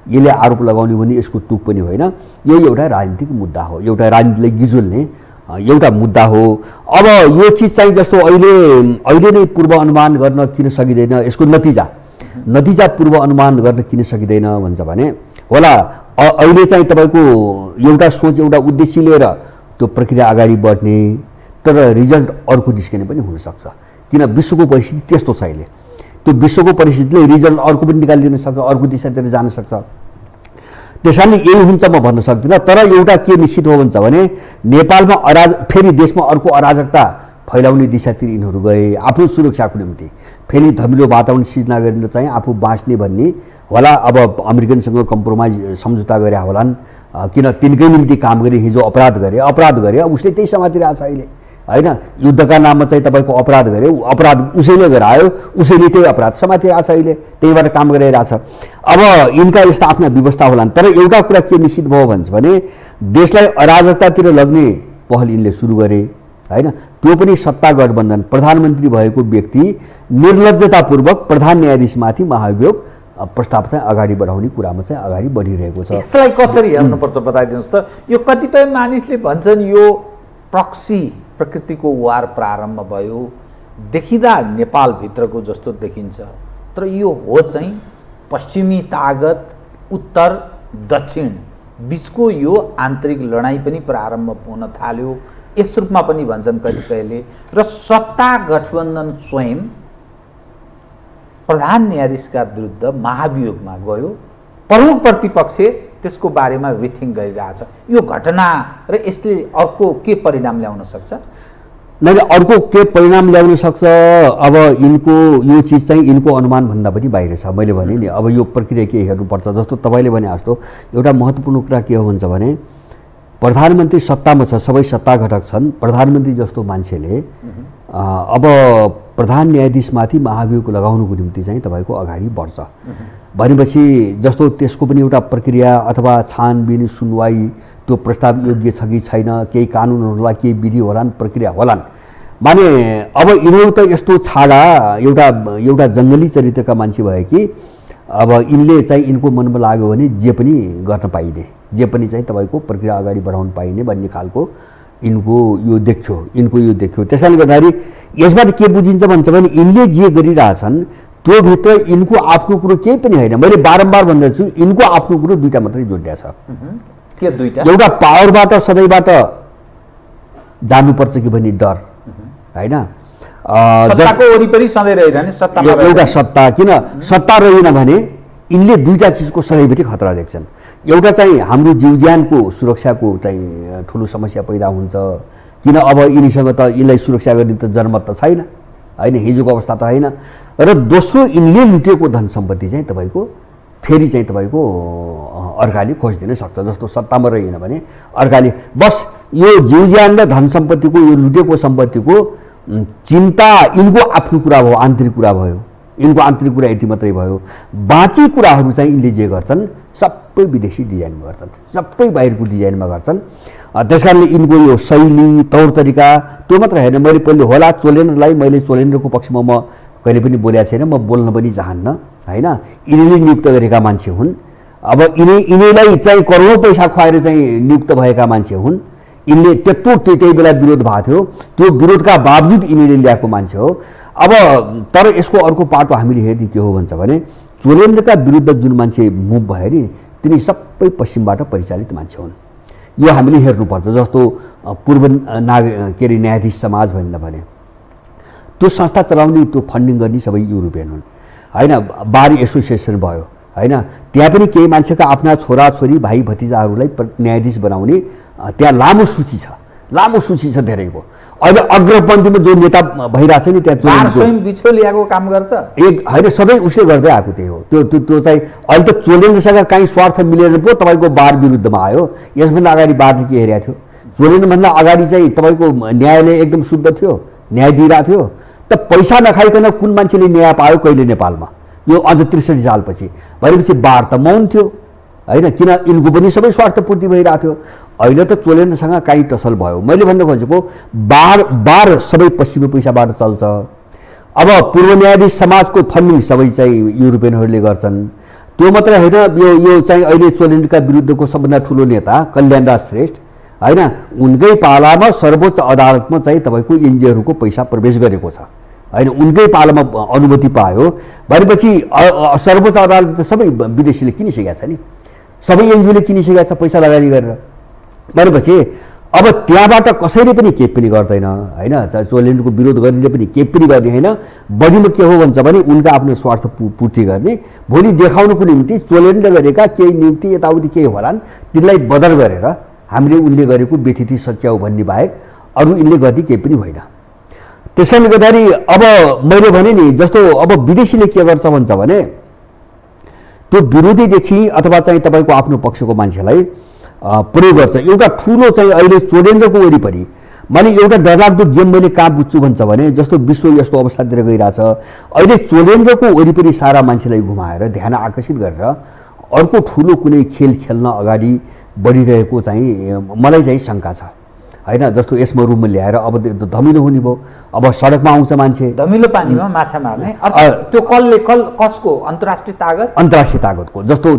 यसले आरोप लगाउने भने यसको तुक पनि होइन। यो एउटा राजनीतिक मुद्दा हो, एउटा राजनीतिलाई गिजोल्ने एउटा मुद्दा हो। अब यो चिज चाहिँ जस्तो अहिले नै पूर्व अनुमान गर्न किन सकिँदैन, यसको नतिजा पूर्व अनुमान गर्न किन सकिँदैन भन्छ भने होला अहिले चाहिँ तपाईँको एउटा सोच एउटा उद्देश्य लिएर त्यो प्रक्रिया अगाडि बढ्ने, तर रिजल्ट अर्को निस्किने पनि हुनसक्छ, किन विश्वको परिस्थिति त्यस्तो छ अहिले। त्यो विश्वको परिस्थितिले रिजल्ट अर्को पनि निकालिदिन सक्छ, अर्को दिशातिर जान सक्छ। त्यसैले यही हुन्छ म भन्न सक्दिनँ। तर एउटा के निश्चित हो भन्छ भने नेपालमा फेरि देशमा अर्को अराजकता फैलाउने दिशातिर यिनीहरू गए, आफ्नो सुरक्षाको निम्ति फेरि धमिलो वातावरण सिर्जना गरेर चाहिँ आफू बाँच्ने भन्ने होला। अब अमेरिकनसँग कम्प्रोमाइज सम्झौता गरे होलान्, किन तिनकै निम्ति काम गरे, हिजो अपराध गरे, अब उसले त्यही समातिरहेको छ अहिले, होइन। युद्धका नाममा चाहिँ तपाईँको अपराध गरे, अपराध उसैले गरायो, उसैले त्यही अपराध समातिरहेको छ अहिले, त्यहीबाट काम गरिरहेछ। अब यिनका यस्ता आफ्ना व्यवस्था होलान्। तर एउटा कुरा के निश्चित भयो भन्छ भने देशलाई अराजकतातिर लग्ने पहल यिनले सुरु गरे, होइन। त्यो पनि सत्ता गठबन्धन, प्रधानमन्त्री भएको व्यक्ति निर्लज्जतापूर्वक प्रधान न्यायाधीशमाथि महाभियोग प्रस्ताव चाहिँ अगाडि बढाउने कुरामा चाहिँ अगाडि बढिरहेको छ। यसलाई कसरी हेर्नुपर्छ बताइदिनुहोस् त। यो कतिपय मानिसले भन्छन् यो प्रक्सी प्रकृतिको वार प्रारम्भ भयो, देखिँदा नेपालभित्रको जस्तो देखिन्छ, तर यो हो चाहिँ पश्चिमी तागत उत्तर दक्षिण बिचको यो आन्तरिक लडाईँ पनि प्रारम्भ हुन थाल्यो, यस रूपमा पनि भन्छन् कतिपयले। र सत्ता गठबन्धन स्वयं प्रधान न्यायाधीशका विरुद्ध महाभियोगमा गयो, प्रमुख प्रतिपक्ष त्यसको बारेमा रिथिङ गरिरहेछ। यो घटना र यसले अर्को के परिणाम ल्याउन सक्छ? नहीं, अर्को के परिणाम ल्याउन सक्छ? अब यिनको यो चिज चाहिँ यिनको अनुमान भन्दा पनि बाहिर छ। मैले भने नि अब यो प्रक्रिया के हेर्नुपर्छ। जस्तो तपाईँले भने जस्तो एउटा महत्त्वपूर्ण कुरा के हो भन्छ भने प्रधानमन्त्री सत्तामा छ, सबै सत्ता घटक छन्। प्रधानमन्त्री जस्तो मान्छेले अब प्रधान न्यायाधीशमाथि महाभियोग लगाउनुको निम्ति चाहिँ तपाईँको अगाडि बढ्छ भनेपछि जस्तो त्यसको पनि एउटा प्रक्रिया अथवा छानबिन सुनवाई, त्यो प्रस्ताव योग्य छ कि छैन, केही कानुनहरूलाई केही विधि होलान्, प्रक्रिया होलान्। माने अब यिनीहरू त यस्तो छाडा एउटा जङ्गली चरित्रका मान्छे भयो कि अब यिनले चाहिँ यिनको मनमा लाग्यो भने जे पनि गर्न पाइने, जे पनि चाहिँ तपाईँको प्रक्रिया अगाडि बढाउन पाइने भन्ने खालको यिनको यो देख्यो। त्यसैले गर्दाखेरि यसबाट के बुझिन्छ भन्छ भने यिनले जे गरिरहेछन् त्यो भित्र यिनको आफ्नो कुरो केही पनि होइन। मैले बारम्बार भन्दैछु यिनको आफ्नो कुरो दुईटा मात्रै जोडिया छ। के दुईटा? एउटा पावरबाट सधैँबाट जानुपर्छ कि भन्ने डर, होइन। सत्ताको वरिपरि सधैँ रहिरहने, सत्तामा एउटा सत्ता, किन सत्ता रहेन भने यिनले दुईटा चिजको सधैँभरि खतरा देख्छन्। एउटा चाहिँ हाम्रो जीवज्यानको सुरक्षाको चाहिँ ठुलो समस्या पैदा हुन्छ, किन अब यिनीसँग त यिनलाई सुरक्षा गर्ने त जनमत त छैन, होइन, हिजोको अवस्था त होइन। र दोस्रो यिनले लुटेको धन सम्पत्ति चाहिँ तपाईँको फेरि चाहिँ तपाईँको अर्काले खोजिदिन सक्छ। जस्तो सत्तामा रहेन भने अर्काले बस यो जीवज्यान र धन सम्पत्तिको यो लुटेको सम्पत्तिको चिन्ता यिनको आफ्नो कुरा भयो, आन्तरिक कुरा भयो। यिनको आन्तरिक कुरा यति मात्रै भयो, बाँकी कुराहरू चाहिँ यिनले जे गर्छन् सबै विदेशी डिजाइनमा गर्छन्, सबै बाहिरको डिजाइनमा गर्छन्। त्यस कारणले यिनको यो शैली तौर तरिका त्यो मात्र होइन। मैले पहिले होला चोलेन्द्रलाई, मैले चोलेन्द्रको पक्षमा म कहिले पनि बोलेको छैन, म बोल्न पनि चाहन्न, होइन। यिनीले नियुक्त गरेका मान्छे हुन्। अब यिनीलाई चाहिँ करोडौँ पैसा खुवाएर चाहिँ नियुक्त भएका मान्छे हुन्। यिनले त्यही बेला विरोध भएको थियो, त्यो विरोधका बावजुद यिनीले ल्याएको मान्छे हो। अब तर यसको अर्को पाटो हामीले हेर्ने के हो भन्छ भने चोलेन्द्रका विरुद्ध जुन मान्छे मुभ भयो नि तिनी सबै पश्चिमबाट परिचालित मान्छे हुन्। यो हामीले हेर्नुपर्छ। जस्तो पूर्व न्यायाधीश समाज भने त्यो संस्था चलाउने, त्यो फन्डिङ गर्ने सबै युरोपियन हुन्, होइन। बार एसोसिएसन भयो, होइन। त्यहाँ पनि केही मान्छेका आफ्ना छोराछोरी भाइ भतिजाहरूलाई न्यायाधीश बनाउने त्यहाँ लामो सूची छ धेरैको। अहिले अग्रपन्थीमा जो नेता भइरहेछ नि त्यहाँ स्वयं बिछोलियाको काम गर्छ एक होइन, सधैँ उसले गर्दै आएको त्यही हो। त्यो चाहिँ अहिले त चोलेन्द्रसँग काहीँ स्वार्थ मिलेर पो तपाईँको बार विरुद्धमा आयो। यसभन्दा अगाडि बारले के हेरेको थियो? चोलेन्द्रभन्दा अगाडि चाहिँ तपाईँको न्यायालय एकदम शुद्ध थियो, न्याय दिइरहेको थियो। त पैसा नखाइकन कुन मान्छेले न्याय पायो कहिले नेपालमा? यो अझ 63 सालपछि भनेपछि बार त मौन थियो होइन, किन यिनको पनि सबै स्वार्थपूर्ति भइरहेको थियो। अहिले त चोलेन्द्रसँग काहीँ टसल भयो। मैले भन्न खोजेको बार सबै पश्चिमी पैसाबाट चल्छ। अब पूर्व न्यायाधीश समाजको फन्डिङ सबै चाहिँ युरोपियनहरूले गर्छन्। त्यो मात्र होइन, यो चाहिँ अहिले चोलेन्द्रका विरुद्धको सबभन्दा ठुलो नेता कल्याणराज श्रेष्ठ होइन, उनकै पालामा सर्वोच्च अदालतमा चाहिँ तपाईँको एनजिओहरूको पैसा प्रवेश गरेको छ होइन, उनकै पालामा अनुमति पायो भनेपछि सर्वोच्च अदालत त सबै विदेशीले किनिसकेका छ नि, सबै एनजिओले किनिसकेका छ पैसा लगानी गरेर भनेपछि अब त्यहाँबाट कसैले पनि केही पनि गर्दैन होइन। चोलेन्द्रको विरोध गर्नेले पनि केही पनि गर्ने होइन। बढीमा के हो भन्छ भने उनका आफ्नो स्वार्थ पूर्ति गर्ने, भोलि देखाउनुको निम्ति चोलेन्द्रले गरेका केही निम्ति यताउति केही होलान् तिनलाई बदर गरेर हामीले उनले गरेको व्यथिति सच्याउ भन्ने बाहेक अरू यिनले गर्ने केही पनि होइन। त्यस कारणले गर्दाखेरि अब मैले भने नि जस्तो अब विदेशीले के गर्छ भन्छ भने त्यो विरोधीदेखि अथवा चाहिँ तपाईँको आफ्नो पक्षको मान्छेलाई प्रयोग गर्छ। एउटा ठुलो चाहिँ अहिले चोलेन्द्रको वरिपरि मैले एउटा डरलाग्दो गेम मैले कहाँ बुझ्छु भन्छ भने जस्तो विश्व यस्तो अवस्थातिर गइरहेछ, अहिले चोलेन्द्रको वरिपरि सारा मान्छेलाई घुमाएर ध्यान आकर्षित गरेर अर्को ठुलो कुनै खेल खेल्न अगाडि बढिरहेको चाहिँ मलाई चाहिँ शङ्का छ होइन। जस्तो यसमा रुममा ल्याएर अब धमिलो हुने भयो, अब सडकमा आउँछ मान्छे, धमिलो पानीमा माछा मार्ने, त्यो कसको अन्तर्राष्ट्रिय तागतको जस्तो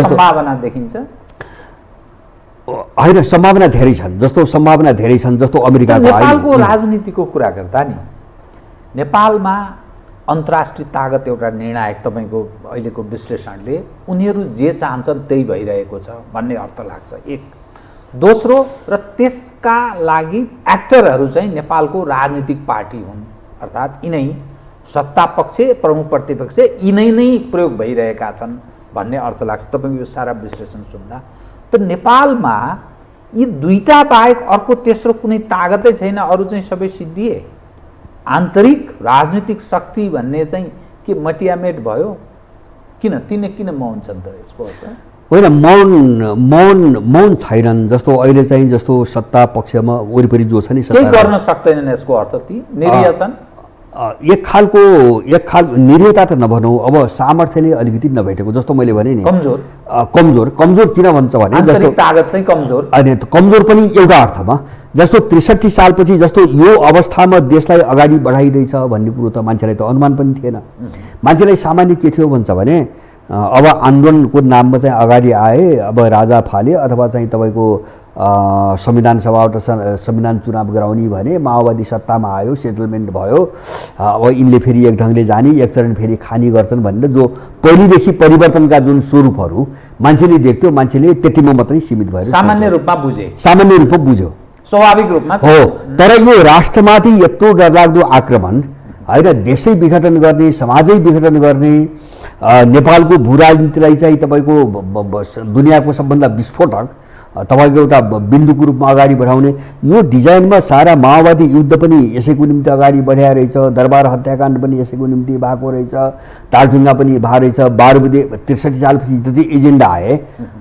सम्भावना देखिन्छ होइन। सम्भावना धेरै छन् जस्तो अमेरिकाको नेपालको राजनीतिको कुरा गर्दा नि नेपालमा अन्तर्राष्ट्रिय तागत एउटा निर्णायक तपाईँको अहिलेको विश्लेषणले उनीहरू जे चाहन्छन् त्यही भइरहेको छ भन्ने अर्थ लाग्छ एक। दोस्रो र त्यसका लागि एक्टरहरू चाहिँ नेपालको राजनीतिक पार्टी हुन्, अर्थात् यिनै सत्ता पक्ष प्रमुख प्रतिपक्ष यिनै नै प्रयोग भइरहेका छन् भन्ने अर्थ लाग्छ तपाईँको यो सारा विश्लेषण सुन्दा। त नेपालमा यी दुईटा बाहेक अर्को तेस्रो कुनै तागतै छैन, अरू चाहिँ सबै सिद्धिए। आन्तरिक राजनीतिक शक्ति भन्ने चाहिँ के मटियामेट भयो? किन मौन छन् त यसको अर्थ? होइन, मौन छैनन्। जस्तो अहिले चाहिँ जस्तो सत्ता पक्षमा वरिपरि जो छ नि केही गर्न सक्दैनन् यसको अर्थ ती निरीह छन्। एक खालको निरीहता त नभनौँ, अब सामर्थ्यले अलिकति नभेटेको जस्तो मैले भने नि कमजोर किन भन्छ भने जस्तो तागत चाहिँ कमजोर होइन, कमजोर पनि एउटा अर्थमा जस्तो 63 सालपछि जस्तो यो अवस्थामा देशलाई अगाडि बढाइँदैछ भन्ने कुरो त मान्छेलाई त अनुमान पनि थिएन। मान्छेलाई सामान्य के थियो भन्छ भने अब आन्दोलनको नाममा चाहिँ अगाडि आए, अब राजा फाले अथवा चाहिँ तपाईँको संविधान सभाबाट संविधान चुनाव गराउने भने माओवादी सत्तामा आयो, सेटलमेन्ट भयो, अब यिनले फेरि एक ढङ्गले जाने एक चरण फेरि खानी गर्छन् भनेर जो पहिलेदेखि परिवर्तनका जुन स्वरूपहरू मान्छेले देख्थ्यो मान्छेले त्यतिमा मात्रै सीमित भएर सामान्य रूपमा बुझ्यो, स्वाभाविक रूपमा हो। तर यो राष्ट्रमाथि यत्रो डरलाग्दो आक्रमण होइन, देशै विघटन गर्ने, समाजै विघटन गर्ने, नेपालको भू राजनीतिलाई चाहिँ तपाईँको दुनियाँको सबभन्दा विस्फोटक तपाईँको एउटा बिन्दुको रूपमा अगाडि बढाउने यो डिजाइनमा सारा माओवादी युद्ध पनि यसैको निम्ति अगाडि बढाएको रहेछ, दरबार हत्याकाण्ड पनि यसैको निम्ति भएको रहेछ, तालढुङ्गा पनि भएको रहेछ। 12 बुधे 63 सालपछि जति एजेन्डा आए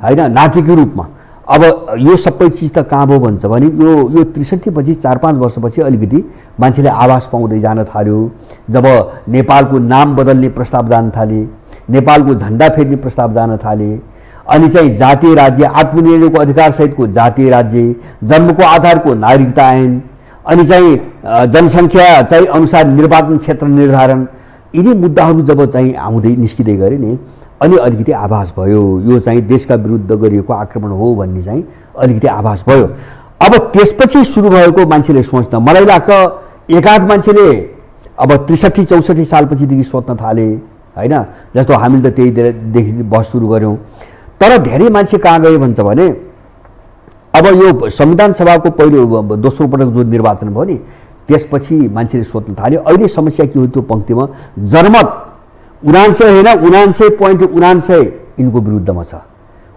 होइन नाटकीय रूपमा, अब यो सबै चिज त कहाँ भयो भन्छ भने यो 63 पछि 4-5 वर्षपछि अलिकति मान्छेले आवाज पाउँदै जान थाल्यो। जब नेपालको नाम बदल्ने प्रस्ताव जान थाले, नेपालको झन्डा फेर्ने प्रस्ताव जान थाले, अनि चाहिँ जातीय राज्य, आत्मनिर्णयको अधिकारसहितको जातीय राज्य, जन्मको आधारको नागरिकता ऐन, अनि चाहिँ जनसङ्ख्या चाहिँ अनुसार निर्वाचन क्षेत्र निर्धारण, यिनी मुद्दाहरू जब चाहिँ आउँदै निस्किँदै गरे नि अनि अलिकति आभास भयो यो चाहिँ देशका विरुद्ध गरिएको आक्रमण हो भन्ने चाहिँ अलिकति आभास भयो। अब त्यसपछि सुरु भएको मान्छेले सोच्न मलाई लाग्छ एकाध मान्छेले अब 63-64 सालपछिदेखि सोच्न थाले होइन, जस्तो हामीले त त्यहीदेखि बहस सुरु गऱ्यौँ। तर धेरै मान्छे कहाँ गए भन्छ भने अब यो संविधान सभाको पहिलो दोस्रो पटक जो निर्वाचन भयो नि त्यसपछि मान्छेले सोच्न थाल्यो अहिले समस्या के हो त्यो पङ्क्तिमा जनमत 99 होइन 99.99 यिनको विरुद्धमा छ।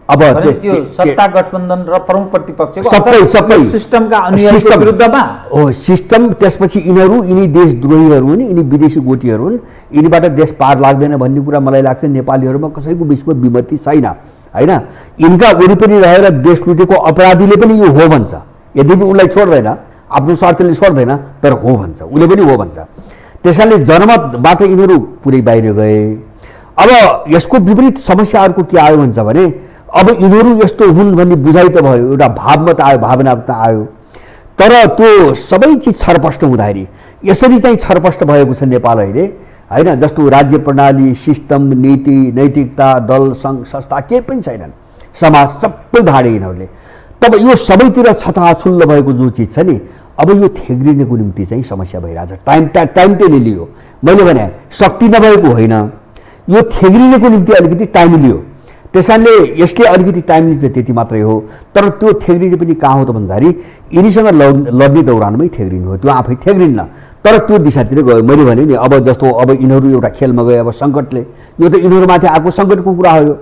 अब त्यो सत्ता गठबन्धन र प्रमुख प्रतिपक्षको सबै सिस्टमका अनुयायीको विरुद्धमा हो सिस्टम। त्यसपछि यिनी देशद्रोहीहरू हुन्, यिनी विदेशी गोटीहरू हुन्, यिनीबाट देश पार लाग्दैन भन्ने कुरा मलाई लाग्छ नेपालीहरूमा कसैको बिचमा विमति छैन होइन। यिनका वरिपरि रहेर देश लुटेको अपराधीले पनि यो हो भन्छ, यद्यपि उसलाई छोड्दैन, आफ्नो स्वार्थले छोड्दैन, तर हो भन्छ, उसले पनि हो भन्छ। त्यस कारणले जनमतबाट यिनीहरू पुरै बाहिर गए। अब यसको विपरीत समस्याहरूको के आयो भन्छ भने अब यिनीहरू यस्तो हुन् भन्ने बुझाइ त भयो, एउटा भावमत आयो, भावना त आयो, तर त्यो सबै चिज छरपष्ट हुँदाखेरि यसरी चाहिँ छरपष्ट भएको छ नेपाल अहिले होइन। जस्तो राज्य प्रणाली, सिस्टम, नीति, नैतिकता, दल, सङ्घ, संस्था केही पनि छैनन्, समाज सबै भाडे यिनीहरूले। तब यो सबैतिर छताछुल्ल भएको जो चिज छ नि, अब यो थेग्रिनको निम्ति चाहिँ समस्या भइरहेछ। टाइम त्यसले लियो, मैले भने शक्ति नभएको होइन, यो थेग्रिनको निम्ति अलिकति टाइम लियो। त्यस कारणले यसले अलिकति टाइम लिन्छ, त्यति मात्रै हो। तर त्यो थेग्रिने पनि कहाँ हो त भन्दाखेरि यिनीसँग लड्ने दौरानमै थेग्रिनु हो, त्यो आफै थेग्रिन्न, तर त्यो दिशातिर गयो। मैले भने नि अब जस्तो अब यिनीहरू एउटा खेलमा गयो, अब सङ्कटले, यो त यिनीहरूमाथि आएको सङ्कटको कुरा हो यो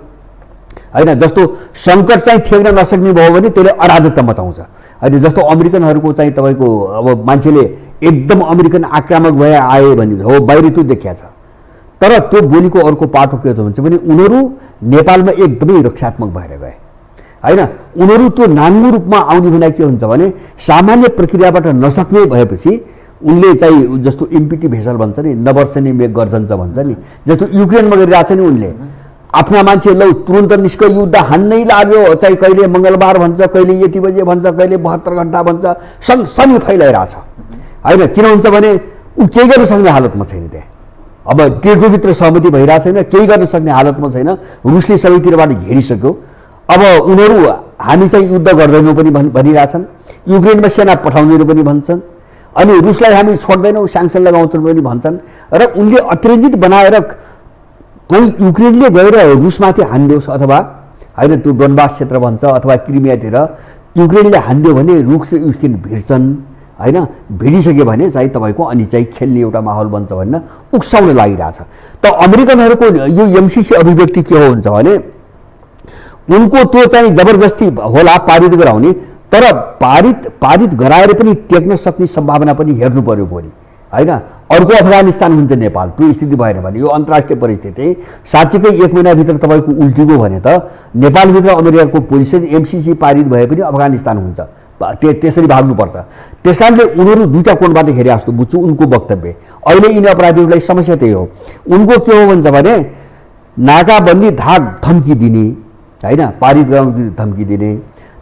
होइन। जस्तो सङ्कट चाहिँ थेग्न नसक्ने भयो भने त्यसले अराजकता मचाउँछ होइन। जस्तो अमेरिकनहरूको चाहिँ तपाईँको अब मान्छेले एकदम अमेरिकन आक्रामक भए आए भने हो, बाहिर त्यो देखिया छ, तर त्यो बोलीको अर्को पाटो के भन्छ भने उनीहरू नेपालमा एकदमै रक्षात्मक भएर गए होइन। उनीहरू त्यो नाङ्गो रूपमा आउने भने के हुन्छ भने सामान्य प्रक्रियाबाट नसक्ने भएपछि उनले चाहिँ जस्तो इम्पिटी भेसल भन्छ नि, नवर्षने मेघ गर्जन्छ भन्छ नि, जस्तो युक्रेनमा गरिरहेछ नि, उनले आफ्ना मान्छे लौ तुरन्त निस्क युद्ध हान्नै लाग्यो, चाहिँ कहिले मङ्गलबार भन्छ, कहिले यति बजे भन्छ, कहिले 72 घण्टा भन्छ, सनसनी फैलाइरहेछ होइन। किन हुन्छ भने ऊ केही गर्न सक्ने हालतमा छैन त्यहाँ। अब टेकोभित्र सहमति भइरहेको छैन, केही गर्न सक्ने हालतमा छैन, रुसले सबैतिरबाट घेरिसक्यो। अब उनीहरू हामी चाहिँ युद्ध गर्दैनौँ पनि भनिरहेछन्, युक्रेनमा सेना पठाउँदैनौँ पनि भन्छन्, अनि रुसलाई हामी छोड्दैनौँ, स्याङ्सन लगाउँछौँ पनि भन्छन्। र उनले अतिरञ्जित बनाएर कहीँ युक्रेनले गएर रुसमाथि हानिदियोस् अथवा होइन त्यो डोनबास क्षेत्र भन्छ अथवा क्रिमियातिर युक्रेनले हानिदियो भने रुस र युक्रेन भिड्छन् होइन। भिडिसक्यो भने चाहिँ तपाईँको अनि चाहिँ खेल्ने एउटा माहौल बन्छ भनेर उक्साउन लागिरहेछ। त अमेरिकनहरूको यो एमसिसी अभिव्यक्ति के हो हुन्छ भने उनको त्यो चाहिँ जबरजस्ती होला पारित गराउने, तर पारित गराएर पनि टेक्न सक्ने सम्भावना पनि हेर्नु पर्यो भोलि होइन। अर्को अफगानिस्तान हुन्छ नेपाल, त्यो स्थिति भएन भने यो अन्तर्राष्ट्रिय परिस्थिति साँच्चीकै 1 महिनाभित्र तपाईँको उल्टिगयो भने त नेपालभित्र अमेरिकाको पोजिसन एमसिसी पारित भए पनि अफगानिस्तान हुन्छ, त्यसरी भाग्नुपर्छ। त्यस कारणले उनीहरू दुईवटा कोणबाट हेरे जस्तो बुझ्छु उनको वक्तव्य। अहिले यिनी अपराधीहरूलाई समस्या त्यही हो, उनको के हो भन्छ भने नाकाबन्दी धाक धम्की दिने होइन, पारित गराउने धम्की दिने,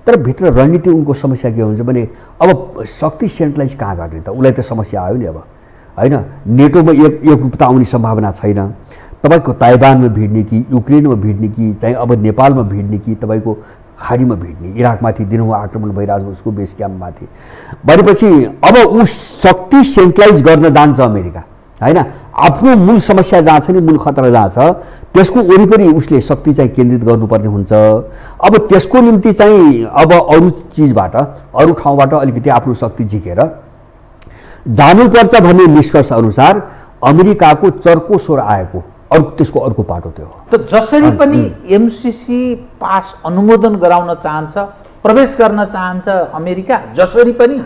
तर भित्र रणनीति उनको समस्या के हुन्छ भने अब शक्ति सेन्ट्रलाइज कहाँ गर्ने त, उसलाई त समस्या आयो नि अब होइन। नेटोमा एकरूपता आउने सम्भावना छैन, तपाईँको ताइवानमा भिड्ने कि युक्रेनमा भिड्ने कि चाहिँ अब नेपालमा भिड्ने कि तपाईँको खाडीमा भिड्ने, इराकमाथि दिनहुँ आक्रमण भइरहेको उसको बेस क्याम्पमाथि भनेपछि अब ऊ शक्ति सेन्ट्रलाइज गर्न जान्छ अमेरिका होइन। आफ्नो मूल समस्या जहाँ छ नि, मूल खतरा जहाँ छ त्यसको वरिपरि उसले शक्ति चाहिँ केन्द्रित गर्नुपर्ने हुन्छ। अब त्यसको निम्ति चाहिँ अब अरू चिजबाट अरू ठाउँबाट अलिकति आफ्नो शक्ति झिकेर जानुपर्छ भन्ने निष्कर्ष अनुसार अमेरिकाको चर्को स्वर आएको त्यसको अर्को पाटो त्यो हो। त जसरी पनि एमसिसी पास अनुमोदन गराउन चाहन्छ, प्रवेश गर्न चाहन्छ अमेरिका, जसरी पनि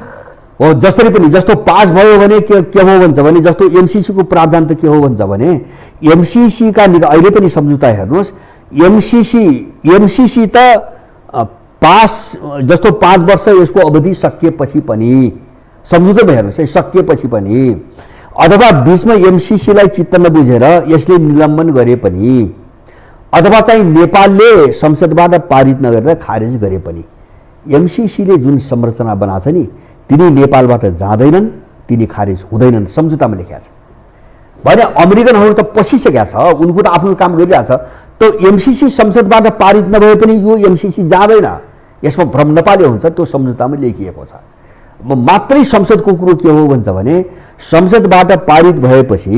हो, जसरी पनि जस्तो पास भयो भने के हो भन्छ भने जस्तो एमसिसीको प्रावधान त के हो भन्छ भने एमसिसीका अहिले पनि सम्झौता हेर्नुहोस्, एमसिसी त पास जस्तो 5 वर्ष यसको अवधि सकिएपछि पनि सम्झौतामा हेर्नुहोस् है, सकिएपछि पनि अथवा बीचमा एमसिसीलाई चित्त नबुझेर यसले निलम्बन गरे पनि अथवा चाहिँ नेपालले संसदबाट पारित नगरेर खारेज गरे पनि एमसिसीले जुन संरचना बनाएको छ नि तिनी नेपालबाट जाँदैनन्, तिनी खारेज हुँदैनन्, सम्झौतामा लेखेको छ। भने अमेरिकनहरू त पसिसकेका छ, उनको त आफ्नो काम गरिरहेछ। त्यो एमसिसी संसदबाट पारित नभए पनि यो एमसिसी जाँदैन, यसमा भ्रम नपाले हुन्छ, त्यो सम्झौतामा लेखिएको छ। मात्रै संसदको कुरो के हो भन्छ भने संसदबाट पारित भएपछि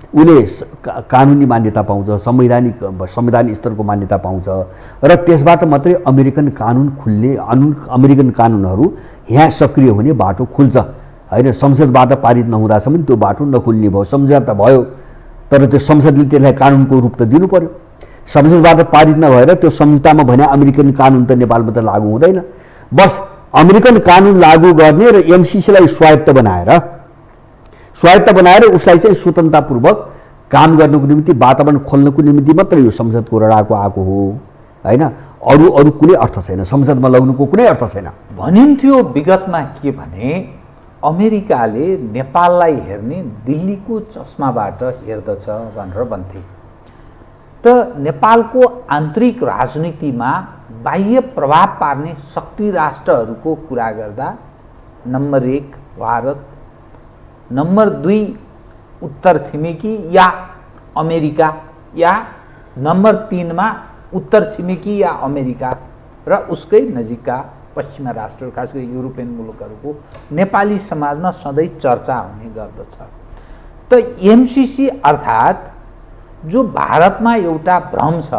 उसले कानुनी मान्यता पाउँछ, संवैधानिक स्तरको मान्यता पाउँछ र त्यसबाट मात्रै अमेरिकन कानुन खुल्ने, अमेरिकन कानुनहरू यहाँ सक्रिय हुने बाटो खुल्छ होइन। संसदबाट पारित नहुँदासम्म त्यो बाटो नखुल्ने भयो, सम्झौता भयो तर त्यो संसदले त्यसलाई कानुनको रूप त दिनु पर्यो। संसदबाट पारित नभएर त्यो सम्झौतामा भने अमेरिकन कानुन त नेपालमा त लागू हुँदैन। बस अमेरिकन कानुन लागू गर्ने र एमसिसीलाई स्वायत्त बनाएर उसलाई चाहिँ स्वतन्त्रतापूर्वक काम गर्नुको निम्ति वातावरण खोल्नको निम्ति मात्र यो संसदको रडाको आएको हो हैन। अरू कुनै अर्थ छैन, संसदमा लग्नुको कुनै अर्थ छैन। भनिन्थ्यो विगतमा के भने अमेरिकाले नेपाललाई हेर्ने दिल्लीको चस्माबाट हेर्दछ भनेर भन्थे। त नेपालको आन्तरिक राजनीतिमा बाह्य प्रभाव पार्ने शक्ति राष्ट्रहरूको कुरा गर्दा नम्बर 1 भारत, नम्बर 2 उत्तर छिमेकी या अमेरिका, या नम्बर 3 मा उत्तर छिमेकी या अमेरिका र उसकै नजिकका पश्चिमा राष्ट्र, खास गरी युरोपियन मुलुकहरूको नेपाली समाजमा सधैँ चर्चा हुने गर्दछ। त एमसिसी अर्थात् जो भारतमा एउटा भ्रम छ,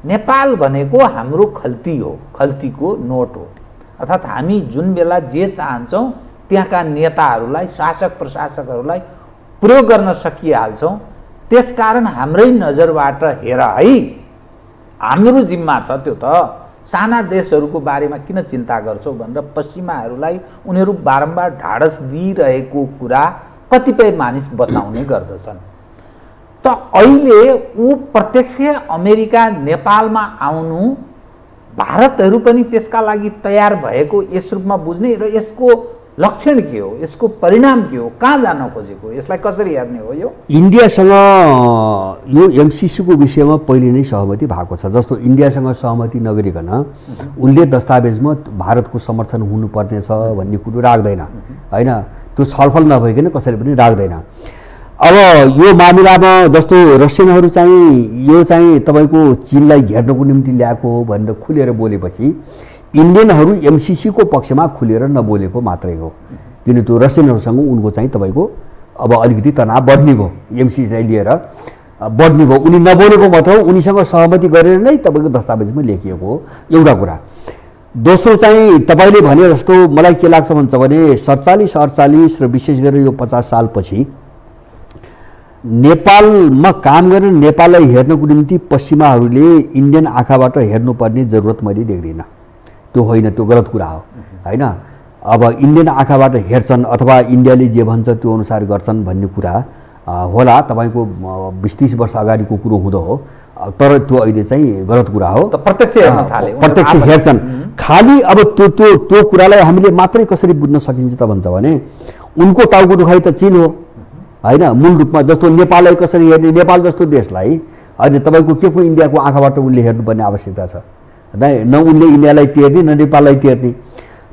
नेपाल भनेको हाम्रो खल्ती हो, खल्तीको नोट हो, अर्थात् हामी जुन बेला जे चाहन्छौँ त्यहाँका नेताहरूलाई, शासक प्रशासकहरूलाई प्रयोग गर्न सकिहाल्छौँ। त्यसकारण हाम्रै नजरबाट हेर है, हाम्रो जिम्मा छ, त्यो त साना देशहरूको बारेमा किन चिन्ता गर्छौ भनेर पश्चिमाहरूलाई उनीहरू बारम्बार ढाडस दिइरहेको कुरा कतिपय मानिस बताउने गर्दछन्। त अहिले ऊ प्रत्यक्ष अमेरिका नेपालमा आउनु भारतहरू पनि त्यसका लागि तयार भएको यस रूपमा बुझ्ने र यसको लक्षण के हो, यसको परिणाम के हो, कहाँ जान खोजेको, यसलाई कसरी हेर्ने हो? यो इन्डियासँग यो एमसिसीको विषयमा पहिले नै सहमति भएको छ। जस्तो इन्डियासँग सहमति नगरिकन उनले दस्तावेजमा भारतको समर्थन हुनुपर्ने छ भन्ने कुरो राख्दैन हैन। त्यो छलफल नभइकन कसैले पनि राख्दैन। अब यो मामिलामा जस्तो रसियनहरू चाहिँ तपाईको चीनलाई घेर्नको निम्ति ल्याएको हो भनेर खुलेर बोलेपछि इन्डियनहरू एमसिसीको पक्षमा खुलेर नबोलेको मात्रै हो। किन त्यो रसियनहरूसँग उनको चाहिँ तपाईको अब अलिकति तनाव बढ्ने भयो, एमसिसीलाई लिएर बढ्ने भयो। उनी नबोलेको मात्र हो, उनीसँग सहमति गरेर नै तपाईको दस्तावेजमा लेखिएको हो, एउटा कुरा। दोस्रो चाहिँ तपाईले भने जस्तो मलाई के लाग्छ भन्छ भने 47-48 र विशेष गरेर यो 50 सालपछि नेपालमा काम गरेर नेपाललाई हेर्नको निम्ति पश्चिमाहरूले इन्डियन आँखाबाट हेर्नुपर्ने जरुरत मैले देख्दिनँ। त्यो होइन, त्यो गलत कुरा हो हैन। अब इन्डियन आँखाबाट हेर्छन् अथवा इन्डियाले जे भन्छ त्यो अनुसार गर्छन् भन्ने कुरा होला, तपाईको 20-30 वर्ष अगाडिको कुरो हुँदो हो, तर त्यो अहिले चाहिँ गलत कुरा हो। प्रत्यक्ष हेर्न थाले, प्रत्यक्ष हेर्छन्। खाली अब त्यो कुरालाई हामीले मात्रै कसरी बुझ्न सकिन्छ त भन्छ भने उनको टाउको दुखाइ त चीन हो हैन। मूल रूपमा जस्तो नेपाललाई कसरी हेर्ने, नेपाल जस्तो देशलाई अहिले तपाईको के को इन्डियाको आँखाबाट उनले हेर्नुपर्ने आवश्यकता छ? न उनले इन्डियालाई टेर्ने न नेपाललाई टेर्ने।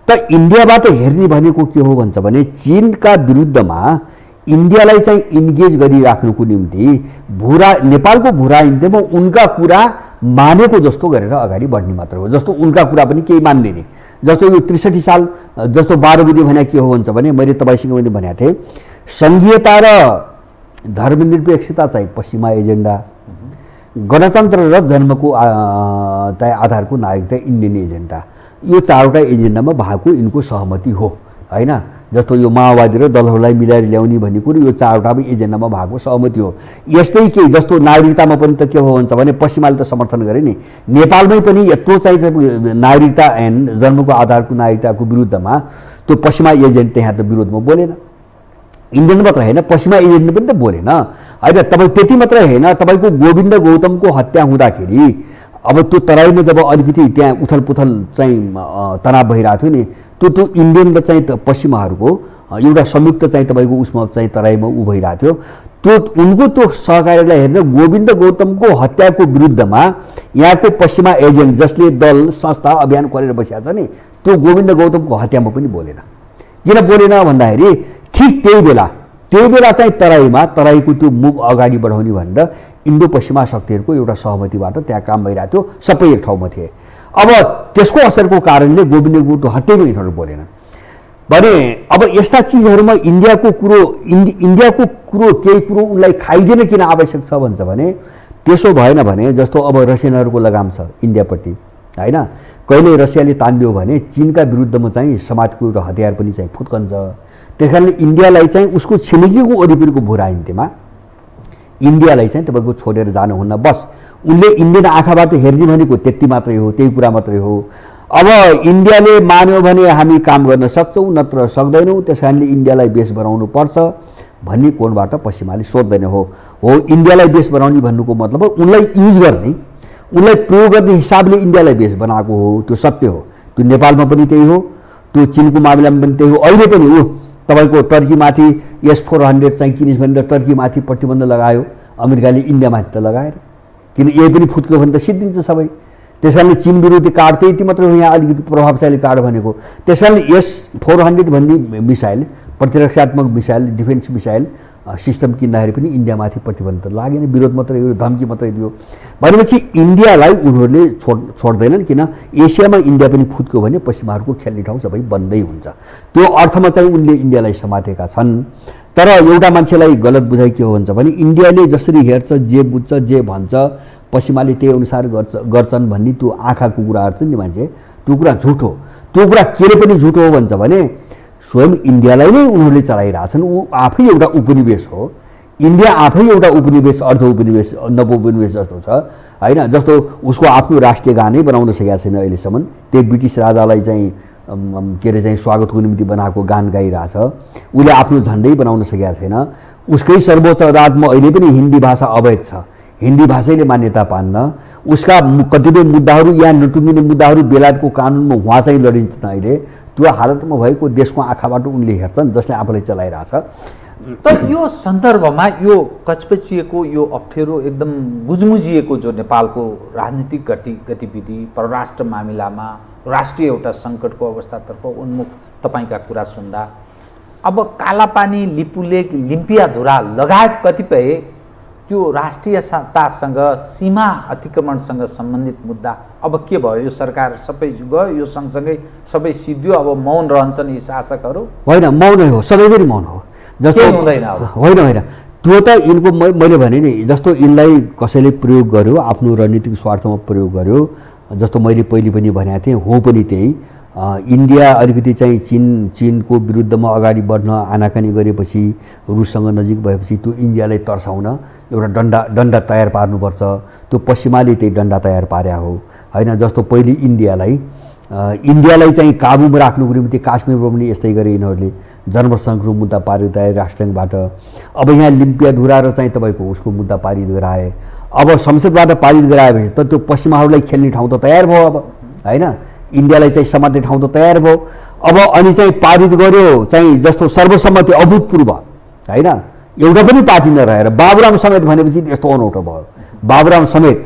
त इन्डियाबाट हेर्ने भनेको के हो भन्छ भने चीनका विरुद्धमा इन्डियालाई चाहिँ इन्गेज गरिराख्नुको निम्ति नेपालको भूराजनीतिमा उनका कुरा मानेको जस्तो गरेर अगाडि बढ्ने मात्र हो। जस्तो उनका कुरा पनि केही मान्दैन। जस्तो यो 63 साल जस्तो 12 बुँदे भने के हो भन्छ भने मैले तपाईसँग पनि भनेको थिएँ, संघीयता र धर्मनिरपेक्षता चाहिँ पश्चिमा एजेन्डा, गणतन्त्र र जन्मको आधारको नागरिकता इन्डियन एजेन्डा, यो चारवटा एजेन्डामा भएको यिनको सहमति हो हैन। जस्तो यो माओवादी र दलहरूलाई मिलाएर ल्याउने भन्ने कुरो यो चारवटा एजेन्डामा भएको सहमति हो। यस्तै के जस्तो नागरिकतामा पनि त के हो भन्छ भने पश्चिमाले त समर्थन गरे नि, नेपालमै पनि यत्रो चाहिँ नागरिकता एन्ड जन्मको आधारको नागरिकताको विरुद्धमा त्यो पश्चिमा एजेन्ट त्यहाँ त विरोधमा बोलेन। इन्डियन मात्र होइन, पश्चिमा एजेन्टले पनि त बोलेन होइन। तपाईँ त्यति मात्र होइन, तपाईँको गोविन्द गौतमको हत्या हुँदाखेरि अब त्यो तराईमा जब अलिकति त्यहाँ उथल पुथल चाहिँ तनाव भइरहेको थियो नि, त्यो इन्डियन र चाहिँ पश्चिमाहरूको एउटा संयुक्त चाहिँ तपाईँको उसमा चाहिँ तराईमा ऊ भइरहेको थियो। त्यो उनको त्यो सहकार्यलाई हेरेर गोविन्द गौतमको हत्याको विरुद्धमा यहाँको पश्चिमा एजेन्ट जसले दल संस्था अभियान खोलेर बसिएको छ नि, त्यो गोविन्द गौतमको हत्यामा पनि बोलेन। किन बोलेन भन्दाखेरि ठिक त्यही बेला चाहिँ तराईको त्यो मुभ अगाडि बढाउने भनेर इन्डो पश्चिमा शक्तिहरूको एउटा सहमतिबाट त्यहाँ काम भइरहेको थियो, सबै एक ठाउँमा थिए। अब त्यसको असरको कारणले गोविन्द गौतमको हत्यामा यिनीहरू बोलेन भने अब यस्ता चिजहरूमा इन्डियाको कुरो केही कुरो उनलाई खाइदिन किन आवश्यक छ भन्छ भने त्यसो भएन भने जस्तो अब रसियनहरूको लगाम छ इन्डियाप्रति हैन। कहिले रसियाले तान्दियो भने चीनका विरुद्धमा चाहिँ समाजको एउटा हतियार पनि चाहिँ फुत्कन्छ। त्यसकारणले इन्डियालाई चाहिँ उसको छिमेकीको वरिपरिको भूराजनीतिमा इन्डियालाई चाहिँ तपाईँको छोडेर जानुहुन्न। बस उनले इन्डियन आँखाबाट हेर्ने भनेको त्यति मात्रै हो, त्यही कुरा मात्रै हो। अब इन्डियाले मान्यो भने हामी काम गर्न सक्छौँ, नत्र सक्दैनौँ, त्यस कारणले इन्डियालाई बेस बनाउनु पर्छ भन्ने कोणबाट पश्चिमाले सोध्दैन। हो इन्डियालाई बेस बनाउने भन्नुको मतलब उनलाई युज गर्ने, उनलाई प्रयोग गर्ने हिसाबले इन्डियालाई बेस बनाएको हो, त्यो सत्य हो। त्यो नेपालमा पनि त्यही हो, त्यो चिनको मामिलामा पनि त्यही हो। अहिले पनि तपाईँको टर्कीमाथि S-400 चाहिँ किनिस् भनेर टर्कीमाथि प्रतिबन्ध लगायो अमेरिकाले, इन्डियामाथि त लगाएर, किन यही पनि फुत्क्यो भने त सिद्धिन्छ सबै। त्यस कारणले चीन विरोधी कार्ड त यति मात्र हो यहाँ अलिकति प्रभावशाली कार्ड भनेको। त्यस कारणले S-400 भन्ने मिसाइल, प्रतिरक्षात्मक मिसाइल, डिफेन्स मिसाइल सिस्टम किन्दाखेरि पनि इन्डियामाथि प्रतिबन्ध लागेन, विरोध मात्रै हो, धम्की मात्रै दियो। भनेपछि इन्डियालाई उनीहरूले छोड्दैनन्, किन एसियामा इन्डिया पनि फुत्क्यो भने पश्चिमाहरूको खेल्ने ठाउँ सबै बन्दै हुन्छ। त्यो अर्थमा चाहिँ उनले इन्डियालाई समातेका छन्। तर एउटा मान्छेलाई गलत बुझाइ के हो भन्छ भने इन्डियाले जसरी हेर्छ, जे बुझ्छ, जे भन्छ पश्चिमाले त्यही अनुसार गर्छन् भन्ने त्यो आँखाको कुराहरू छ नि मान्छे, त्यो कुरा झुटो। त्यो कुरा केले पनि झुटो हो भन्छ भने स्वयं इन्डियालाई नै उनीहरूले चलाइरहेछन्। ऊ आफै एउटा उपनिवेश हो, इन्डिया आफै एउटा उपनिवेश, अर्ध उपनिवेश, नवोपनिवेश जस्तो छ होइन। जस्तो उसको आफ्नो राष्ट्रिय गानै बनाउन सकेका छैन अहिलेसम्म, त्यही ब्रिटिस राजालाई चाहिँ के अरे चाहिँ स्वागतको निम्ति बनाएको गान गाइरहेछ। उसले आफ्नो झन्डै बनाउन सकेका छैन। उसकै सर्वोच्च अदालतमा अहिले पनि हिन्दी भाषा अवैध छ, हिन्दी भाषैले मान्यता पान्न। उसका कतिपय मुद्दाहरू यहाँ नटुङ्गिने मुद्दाहरू बेलायतको कानुनमा उहाँ चाहिँ लडिन्छन्। अहिले त्यो हालतमा भएको देशको आँखाबाट उनले हेर्छन् जसले आफूलाई चलाइरहेछ। तर यो सन्दर्भमा यो कचपचिएको, यो अप्ठ्यारो, एकदम गुजमुजिएको जो नेपालको राजनीतिक गतिविधि, परराष्ट्र मामिलामा राष्ट्रिय एउटा सङ्कटको अवस्थातर्फ उन्मुख तपाईँका कुरा सुन्दा अब कालापानी, लिपुलेक, लिम्पियाधुरा लगायत कतिपय त्यो राष्ट्रियतासँग, सीमा अतिक्रमणसँग सम्बन्धित मुद्दा अब के भयो? यो सरकार सबै गयो, यो सँगसँगै सबै सिद्धियो, अब मौन रहन्छन् यी शासकहरू? होइन, मौन हो, सधैँभरि मौन हो। जस्तो हुँदैन होइन, त्यो त यिनको मैले भने नि जस्तो यिनलाई कसैले प्रयोग गर्यो, आफ्नो रणनीतिक स्वार्थमा प्रयोग गर्यो। जस्तो मैले पहिले पनि भनेको थिएँ, हो पनि त्यही। इन्डिया अलिकति चाहिँ चीनको विरुद्धमा अगाडि बढ्न आनाकानी गरेपछि, रुससँग नजिक भएपछि त्यो इन्डियालाई तर्साउन एउटा डन्डा तयार पार्नुपर्छ। त्यो पश्चिमाले त्यही डन्डा तयार पार्या हो होइन। जस्तो पहिले इन्डियालाई चाहिँ काबुमा राख्नुको निम्ति काश्मीरमा पनि यस्तै गरे यिनीहरूले, जनमतसँगको मुद्दा पारित गराए राष्ट्रसङ्घबाट। अब यहाँ लिम्पियाधुरा र चाहिँ तपाईँको उसको मुद्दा पारित गराए। अब संसदबाट पारित गराएपछि त त्यो पश्चिमाहरूलाई खेल्ने ठाउँ त तयार भयो अब होइन, इन्डियालाई चाहिँ समात्ने ठाउँ त तयार भयो। अब अनि चाहिँ पारित गर्यो चाहिँ जस्तो सर्वसम्मति अभूतपूर्व होइन, एउटा पनि पार्टी नरहेर बाबुराम समेत भनेपछि यस्तो अनौठो भयो। बाबुराम समेत,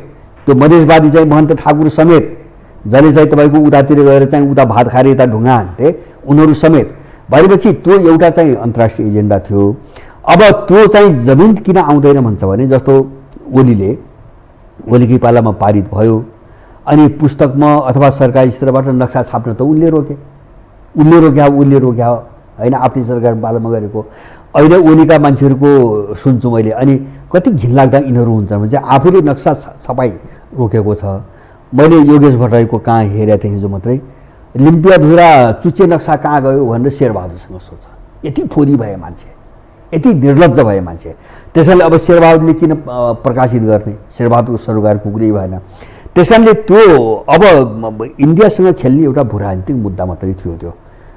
त्यो मधेसवादी चाहिँ महन्त ठाकुर समेत, जसले चाहिँ तपाईँको उतातिर गएर चाहिँ उता भात खाएर यता ढुङ्गा हान्थे, उनीहरू समेत भनेपछि त्यो एउटा चाहिँ अन्तर्राष्ट्रिय एजेन्डा थियो। अब त्यो चाहिँ जमिन किन आउँदैन भन्छ भने जस्तो ओलीकै पालामा पारित भयो, अनि पुस्तकमा अथवा सरकारी स्तरबाट नक्सा छाप्न त उसले रोक्या होइन, आफ्नै सरकार पालामा गरेको। अहिले ओलीका मान्छेहरूको सुन्छु मैले, अनि कति घिनलाग्दा यिनीहरू हुन्छन् भने चाहिँ आफूले नक्सा छपाई रोकेको छ। मैले योगेश भट्टराईको कहाँ हेरेको थिएँ हिजो मात्रै, लिम्पियाधुरा चुच्चे नक्सा कहाँ गयो भनेर शेरबहादुरसँग सोध्छ। यति फोरी भए मान्छे, यति निर्लज्ज भए मान्छे। त्यसैले अब शेरबहादुरले किन प्रकाशित गर्ने? शेरबहादुरको सरोकारको कुरै भएन। त्यस कारणले त्यो अब इन्डियासँग खेल्ने एउटा भूराजनीतिक मुद्दा मात्रै थियो त्यो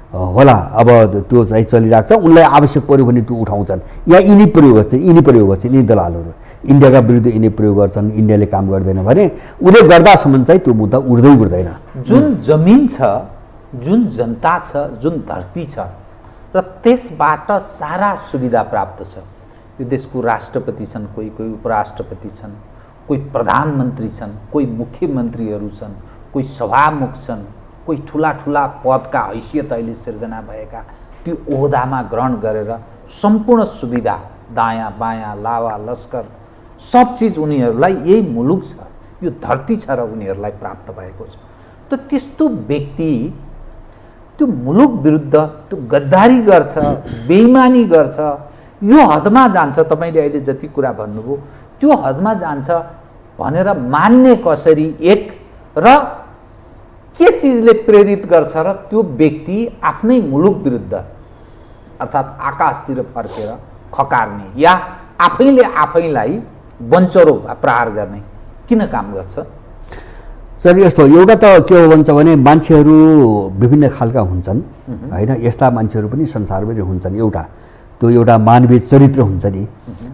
होला। अब त्यो चाहिँ चलिरहेको छ, उनलाई आवश्यक पऱ्यो भने त्यो उठाउँछन्। यहाँ यिनी प्रयोग गर्छन् यिनी दलालहरू, इन्डियाका विरुद्ध यिनी प्रयोग गर्छन्। इन्डियाले काम गर्दैन भने उसले गर्दासम्म चाहिँ त्यो मुद्दा उड्दैन। जुन जमिन छ, जुन जनता छ, जुन धरती छ र त्यसबाट सारा सुविधा प्राप्त छ। यो देशको राष्ट्रपति छन्, कोही उपराष्ट्रपति छन्, कोही प्रधानमन्त्री छन्, कोही मुख्यमन्त्रीहरू छन्, कोही सभामुख छन्, कोही ठुला पदका हैसियत अहिले सिर्जना भएका त्यो ओहदामा ग्रहण गरेर सम्पूर्ण सुविधा, दायाँ बायाँ, लावा लस्कर सब चिज उनीहरूलाई यही मुलुक छ, यो धरती छ र उनीहरूलाई प्राप्त भएको छ। त त्यस्तो व्यक्ति त्यो मुलुक विरुद्ध त्यो गद्दारी गर्छ, बेइमानी गर्छ, यो हदमा जान्छ। तपाईँले अहिले जति कुरा भन्नुभयो त्यो हदमा जान्छ भनेर मान्ने कसरी एक, र के चिजले प्रेरित गर्छ र त्यो व्यक्ति आफ्नै मुलुक विरुद्ध अर्थात् आकाशतिर फर्केर खकार्ने या आफैले आफैलाई बन्चरो प्रहार गर्ने किन काम गर्छ? सर यस्तो एउटा त के हो भन्छ भने मान्छेहरू विभिन्न खालका हुन्छन् हैन, यस्ता मान्छेहरू पनि संसारभरि हुन्छन्। एउटा त्यो एउटा मानवीय चरित्र हुन्छ नि,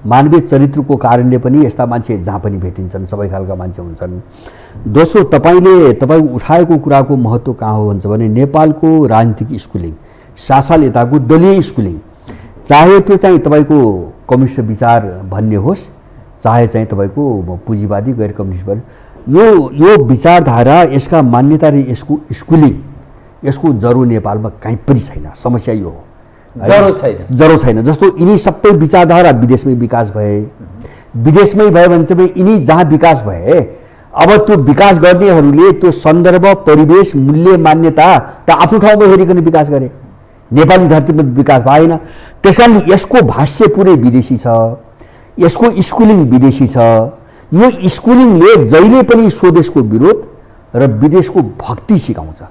मानवीय चरित्रको कारणले पनि यस्ता मान्छे जहाँ पनि भेटिन्छन्, सबै खालका मान्छे हुन्छन्। दोस्रो, तपाईँ उठाएको कुराको महत्त्व कहाँ हो भन्छ भने नेपालको राजनीतिक स्कुलिङ, शासन यताको दलीय स्कुलिङ, चाहे त्यो चाहिँ तपाईँको कम्युनिस्ट विचार भन्ने होस्, चाहे चाहिँ तपाईँको पुँजीवादी गैर कम्युनिस्ट, यो विचारधारा, यसका मान्यता र यसको स्कुलिङ, यसको जरो नेपालमा कहीँ पनि छैन। समस्या यो हो, जरो छैन। जस्तो यिनी सबै विचारधारा विदेशमै विकास भए, विदेशमै भयो भने चाहिँ यिनी जहाँ विकास भए, अब त्यो विकास गर्नेहरूले त्यो सन्दर्भ, परिवेश, मूल्य, मान्यता त आफ्नो ठाउँमा हेरिकन विकास गरे, नेपाली धरतीमा विकास भएन। त्यस कारण यसको भाष्य पुरै विदेशी छ, यसको स्कुलिङ विदेशी छ। यो स्कुलिङले जहिले पनि स्वदेशको विरोध र विदेशको भक्ति सिकाउँछ।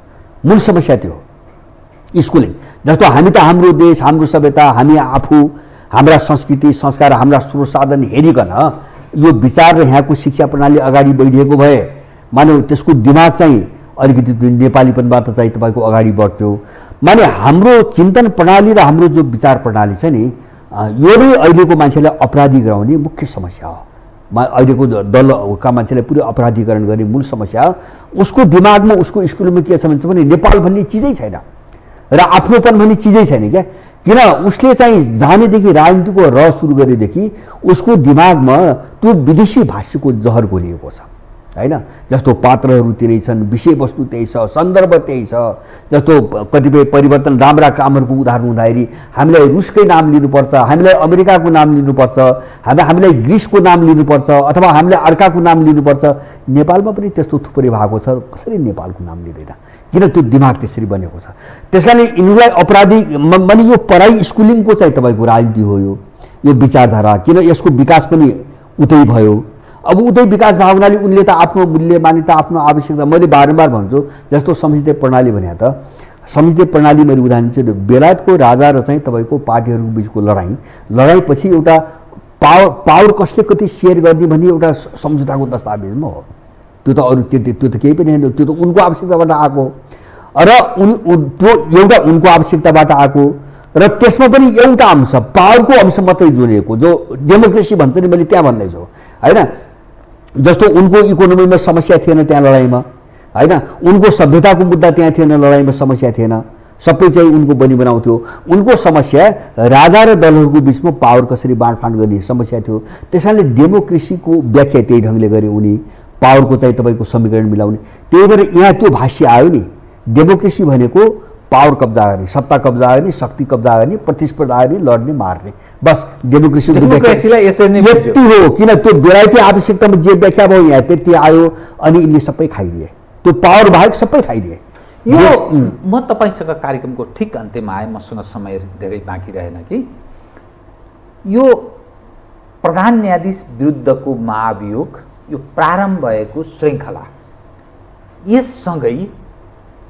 मूल समस्या त्यो स्कुलिङ। जस्तो हामी त हाम्रो देश, हाम्रो सभ्यता, हामी आफू, हाम्रा संस्कृति, संस्कार, हाम्रा स्रोत साधन हेरिकन यो विचार र यहाँको शिक्षा प्रणाली अगाडि बढिएको भए माने त्यसको दिमाग चाहिँ अलिकति नेपालीपनबाट चाहिँ तपाईँको अगाडि बढ्थ्यो। माने हाम्रो चिन्तन प्रणाली र हाम्रो जो विचार प्रणाली छ नि, यो नै अहिलेको मान्छेलाई अपराधी गराउने मुख्य समस्या हो। अहिलेको दलका मान्छेलाई पुरै अपराधीकरण गर्ने मूल समस्या हो। उसको दिमागमा, उसको स्कुलमा के छ भन्छ भने नेपाल भन्ने चिजै छैन र आफ्नोपन भन्ने चिजै छैन क्या। किन उसले चाहिँ जानेदेखि, राजनीतिको र सुरु गरेदेखि उसको दिमागमा त्यो विदेशी भाष्यको जहर घोलिएको छ हैन। जस्तो पात्रहरू त्यही छन्, विषयवस्तु त्यही छ, सन्दर्भ त्यही छ। जस्तो कतिपय परिवर्तन राम्रा कामहरूको उदाहरण हुँदाखेरि हामीलाई रुसकै नाम लिनुपर्छ, हामीलाई अमेरिकाको नाम लिनुपर्छ, हामीलाई ग्रिसको नाम लिनुपर्छ, अथवा हामीलाई अर्काको नाम लिनुपर्छ। नेपालमा पनि त्यस्तो थुप्रै भएको छ, कसरी नेपालको नाम लिँदैन? किन? त्यो दिमाग त्यसरी बनेको छ। त्यस कारण यिनीहरूलाई अपराधी माने यो पढाइ स्कुलिङको चाहिँ तपाईँको राजनीति हो यो विचारधारा। किन? यसको विकास पनि उतै भयो। अब उतै विकास भएको हुनाले उनले त आफ्नो मूल्य, मान्यता, आफ्नो आवश्यकता, मैले बारम्बार भन्छु जस्तो संसदीय प्रणाली भने त संसदीय प्रणाली मैले उदाहरण चाहिँ बेलायतको राजा र चाहिँ तपाईँको पार्टीहरूको बिचको लडाइँपछि एउटा पावर कसले कति सेयर गर्ने भन्ने एउटा सम्झौताको दस्तावेजमा हो। त्यो त अरू त्यो त केही पनि होइन, त्यो त उनको आवश्यकताबाट आएको र त्यो एउटा उनको आवश्यकताबाट आएको र त्यसमा पनि एउटा अंश, पावरको अंश मात्रै जोडिएको, जो डेमोक्रेसी भन्छ नि, मैले त्यहाँ भन्दैछु हैन। जस्तो उनको इकोनोमीमा समस्या थिएन त्यहाँ लडाइँमा हैन, उनको सभ्यताको मुद्दा त्यहाँ थिएन, लडाइँमा समस्या थिएन, सबै चाहिँ उनको बनाउँथ्यो। उनको समस्या राजा र दलहरूको बिचमा पावर कसरी बाँडफाँड गर्ने समस्या थियो। त्यसैले डेमोक्रेसीको व्याख्या त्यही ढङ्गले गरे उनी, पावरको चाहिँ तपाईँको समीकरण मिलाउने। त्यही भएर यहाँ त्यो भाष्य आयो नि, डेमोक्रेसी भनेको पावर कब्जा गर्ने, सत्ता कब्जा गर्ने, शक्ति कब्जा गर्ने, प्रतिस्पर्धा गर्ने, लड्ने, मार्ने, बस डेमोक्रेसीलाई यति हो। किन? त्यो बेलायती आवश्यकतामा जे व्याख्या भयो यहाँ त्यति आयो अनि यिनले सबै खाइदिए, त्यो पावर बाहेक सबै खाइदिए। यो म तपाईँसँग कार्यक्रमको ठिक अन्त्यमा आएँ, मसँग समय धेरै बाँकी रहेन कि यो प्रधान न्यायाधीश विरुद्धको महाभियोग, यो प्रारम्भ भएको श्रृङ्खला, यससँगै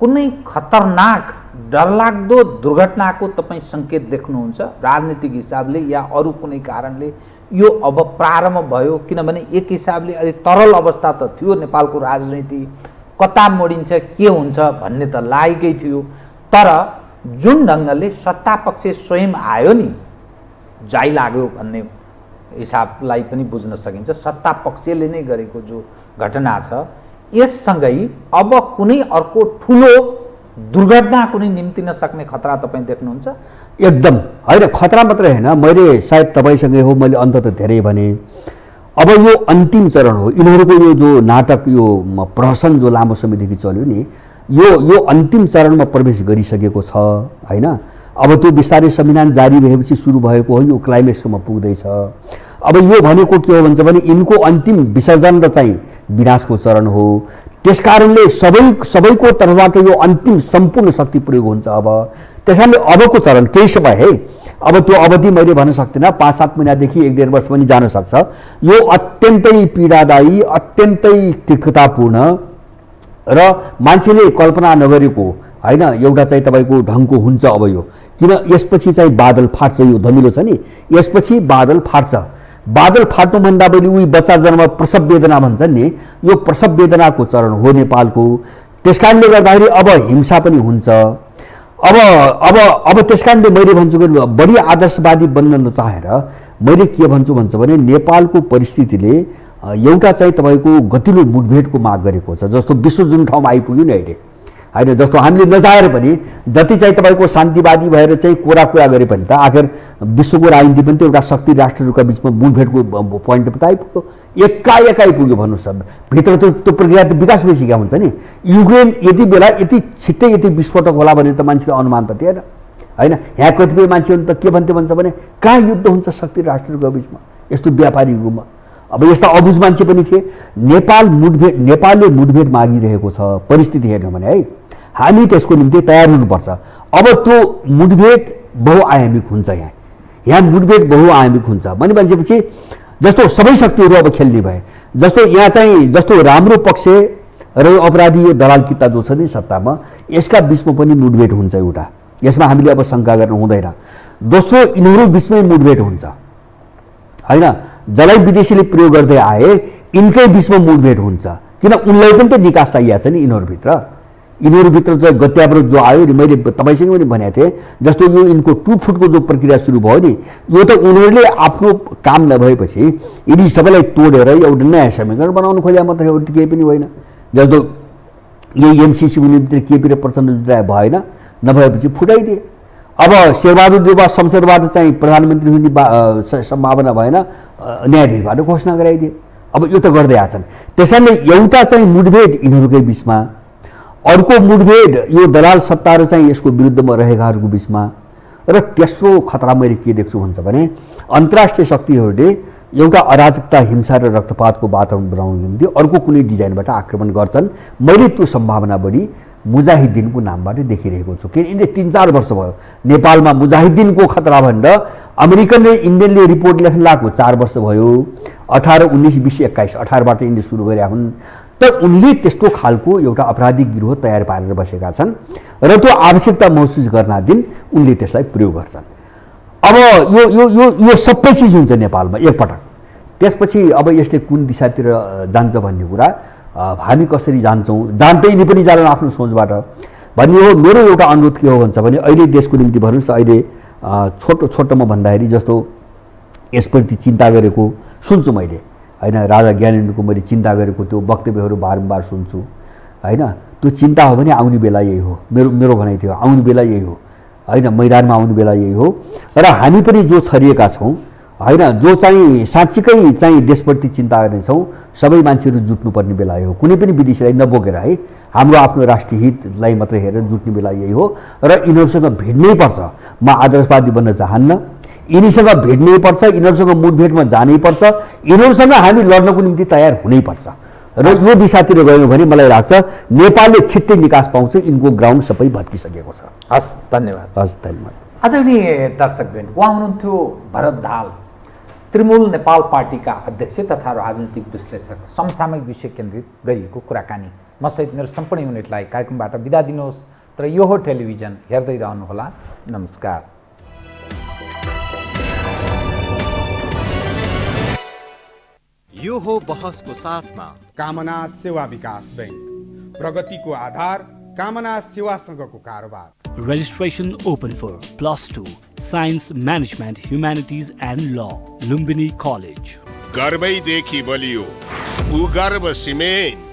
कुनै खतरनाक डरलाग्दो दुर्घटनाको तपाईँ सङ्केत देख्नुहुन्छ राजनीतिक हिसाबले या अरू कुनै कारणले? यो अब प्रारम्भ भयो, किनभने एक हिसाबले अलि तरल अवस्था त थियो नेपालको राजनीति, कता मोडिन्छ के हुन्छ भन्ने त लागेकै थियो। तर जुन ढङ्गले सत्तापक्ष स्वयं आयो नि, जाइ लाग्यो भन्ने हिसाबलाई पनि बुझ्न सकिन्छ। सत्तापक्षले नै गरेको जो घटना छ, यससँगै अब कुनै अर्को ठुलो दुर्घटना कुनै निम्तिन सक्ने खतरा तपाईँ देख्नुहुन्छ? एकदम होइन, खतरा मात्रै होइन, मैले सायद तपाईँसँगै हो, मैले अन्तत धेरै भने। अब यो अन्तिम चरण हो, यिनीहरूको यो जो नाटक, यो प्रहसन जो लामो समयदेखि चल्यो नि, यो अन्तिम चरणमा प्रवेश गरिसकेको छ हैन। अब त्यो बिस्तारै संविधान जारी भएपछि सुरु भएको हो, यो क्लाइमेक्समा पुग्दैछ। अब यो भनेको के हो भन्छ भने यिनको अन्तिम विसर्जन र चाहिँ विनाशको चरण हो। त्यसकारणले सबैको तर्फबाट यो अन्तिम सम्पूर्ण शक्ति प्रयोग हुन्छ। अब त्यसैले अबको चरण केही समय है, अब त्यो अवधि मैले भन्न सक्दिनँ, 5-7 महिनादेखि 1-1.5 वर्ष पनि जान सक्छ। यो अत्यन्तै पीडादायी, अत्यन्तै तिक्ततापूर्ण र मान्छेले कल्पना नगरेको हैन एउटा चाहिँ तपाईँको ढङ्गको हुन्छ अब यो। किन? यसपछि चाहिँ बादल फाट्छ, यो धमिलो छ नि, यसपछि बादल फाट्छ। बादल फाट्नुभन्दा पहिले उही बच्चा जन्म प्रसव वेदना भन्छन् नि, यो प्रसव वेदनाको चरण हो नेपालको। त्यस कारणले गर्दाखेरि अब हिंसा पनि हुन्छ। अब त्यस कारणले मैले भन्छु कि बढी आदर्शवादी बन्न नचाहेर मैले के भन्छु भने नेपालको परिस्थितिले एउटा चाहिँ तपाईँको गतिलो मुठभेडको माग गरेको छ। जस्तो विश्व जुन ठाउँमा आइपुग्यो नि अहिले, होइन, जस्तो हामीले नचाहेर पनि जति चाहिँ तपाईँको शान्तिवादी भएर चाहिँ कुरा गरे पनि त आखिर विश्वको राजनीति पनि त एउटा शक्ति राष्ट्रहरूका बिचमा मुठभेडको पोइन्टमा त आइपुग्यो, एकाएक आइपुग्यो भन्नुहोस्। भित्र त्यो प्रक्रिया त विकास भइसकेको हुन्छ नि। युक्रेन यति बेला यति छिट्टै यति विस्फोटक होला भनेर त मान्छेले अनुमान त थिएन, होइन। यहाँ कतिपय मान्छेहरू त के भन्छ भने कहाँ युद्ध हुन्छ शक्ति राष्ट्रहरूको बिचमा यस्तो व्यापारी युगमा। अब यस्ता अबुझ मान्छे पनि थिए। नेपालले मुठभेड मागिरहेको छ परिस्थिति हेर्नु भने है, हामी त्यसको निम्ति तयार हुनुपर्छ। अब त्यो मुठभेड बहुआयामिक हुन्छ। यहाँ मुठभेड बहुआयामिक हुन्छ भनेपछि जस्तो सबै शक्तिहरू अब खेल्ने भए, जस्तो यहाँ चाहिँ जस्तो राम्रो पक्ष र अपराधी यो दलाल कित्ता जो छ नि सत्तामा, यसका बिचमा पनि मुठभेड हुन्छ एउटा। यसमा हामीले अब शङ्का गर्नु हुँदैन। दोस्रो, यिनीहरू बिचमै मुठभेड हुन्छ, होइन। जसलाई विदेशीले प्रयोग गर्दै आए यिनकै बिचमा मुठभेड हुन्छ, किन उनलाई पनि त निकास चाहिएको छ नि यिनीहरूभित्र जो गत्यावरोध जो आयो नि, मैले तपाईँसँग पनि भनेको थिएँ। जस्तो यो यिनको टुटफुटको जो प्रक्रिया सुरु भयो नि, यो त उनीहरूले आफ्नो काम नभएपछि यिनी सबैलाई तोडेर एउटा नयाँ समीकरण बनाउनु खोजे मात्रै हो, केही पनि होइन। जस्तो यही एमसिसीको निम्ति केपी र प्रचण्ड जुटाए भएन, नभएपछि फुटाइदिए। अब शेरबहादुर देउवा संसदबाट चाहिँ प्रधानमन्त्री हुने सम्भावना भएन, न्यायाधीशबाट घोषणा गराइदिए। अब यो त गर्दै आछन्। त्यस कारणले एउटा चाहिँ मुठभेड यिनीहरूकै बिचमा, अर्को मुठभेड यो दलाल सत्ताहरू चाहिँ यसको विरुद्धमा रहेकाहरूको बिचमा, र तेस्रो खतरा मैले के देख्छु भने अन्तर्राष्ट्रिय शक्तिहरूले एउटा अराजकता, हिंसा र रक्तपातको वातावरण बनाउनु निम्ति अर्को कुनै डिजाइनबाट आक्रमण गर्छन्। मैले त्यो सम्भावना बढी मुजाहिद्दिनको नामबाट देखिरहेको छु। किन यिनले 3-4 वर्ष भयो नेपालमा मुजाहिद्दिनको खतरा भनेर अमेरिकन र इन्डियनले रिपोर्ट लेख्न लागेको 4 वर्ष भयो। 18, 19, 20, 21, 18बाट यिनले सुरु गरे हुन्। तर उनले त्यस्तो खालको एउटा आपराधिक गिरोह तयार पारेर बसेका छन् र त्यो आवश्यकता महसुस गर्न दिन उनले त्यसलाई प्रयोग गर्छन्। अब यो सबै चिज हुन्छ नेपालमा एकपटक। त्यसपछि अब यसले कुन दिशातिर जान्छ भन्ने कुरा हामी कसरी जान्छौँ, जान्दै यिनी पनि जान्छन् आफ्नो सोचबाट भन्ने हो। मेरो एउटा अनुरोध के हो भने अहिले देशको निम्ति भन्नुहोस्, अहिले छोटोमा भन्दाखेरि जस्तो यसप्रति चिन्ता गरेको सुन्छु मैले, होइन। राजा ज्ञानेन्द्रको मैले चिन्ता गरेको त्यो वक्तव्यहरू बारम्बार सुन्छु, होइन। त्यो चिन्ता हो भने आउने बेला यही हो, मेरो भनाइ थियो, आउने बेला यही हो, होइन। मैदानमा आउने बेला यही हो। र हामी पनि जो छरिएका छौँ, होइन, जो चाहिँ साँच्चीकै चाहिँ देशप्रति चिन्ता गर्नेछौँ, सबै मान्छेहरू जुट्नुपर्ने बेला यही हो। कुनै पनि विदेशीलाई नबोकेर है, हाम्रो आफ्नो राष्ट्रिय हितलाई मात्रै हेरेर जुट्ने बेला यही हो। र यिनीहरूसँग भिड्नै पर्छ। म आदर्शवादी बन्न चाहन्न, यिनीसँग भिड्नै पर्छ, यिनीहरूसँग मुठभेडमा जानै पर्छ, यिनीहरूसँग हामी लड्नको निम्ति तयार हुनैपर्छ। र यो दिशातिर गयौँ भने मलाई लाग्छ नेपालले छिट्टै निकास पाउँछ। यिनको ग्राउन्ड सबै भत्किसकेको छ। हस्, धन्यवाद। हस्, धन्यवाद। आदरणीय दर्शकवृन्द, उहाँ हुनुहुन्थ्यो भरत दाहाल, तृणमूल नेपाल पार्टीका अध्यक्ष तथा राजनीतिक विश्लेषक। समसामयिक विषय केन्द्रित गरिएको कुराकानी। मसहित मेरो सम्पूर्ण युनिटलाई कार्यक्रमबाट बिदा दिनुहोस्। तर यो हो टेलिभिजन, हेर्दै रहनुहोला। नमस्कार। यो हो बहसको साथमा कामना सेवा विकास बैंक, प्रगतिको आधार कामना सेवासँगको कारोबार। Registration open for +2 Science Management Humanities and Law, Lumbini College. गर्वैदेखि बलियो भूगर्भ सिमेन्ट।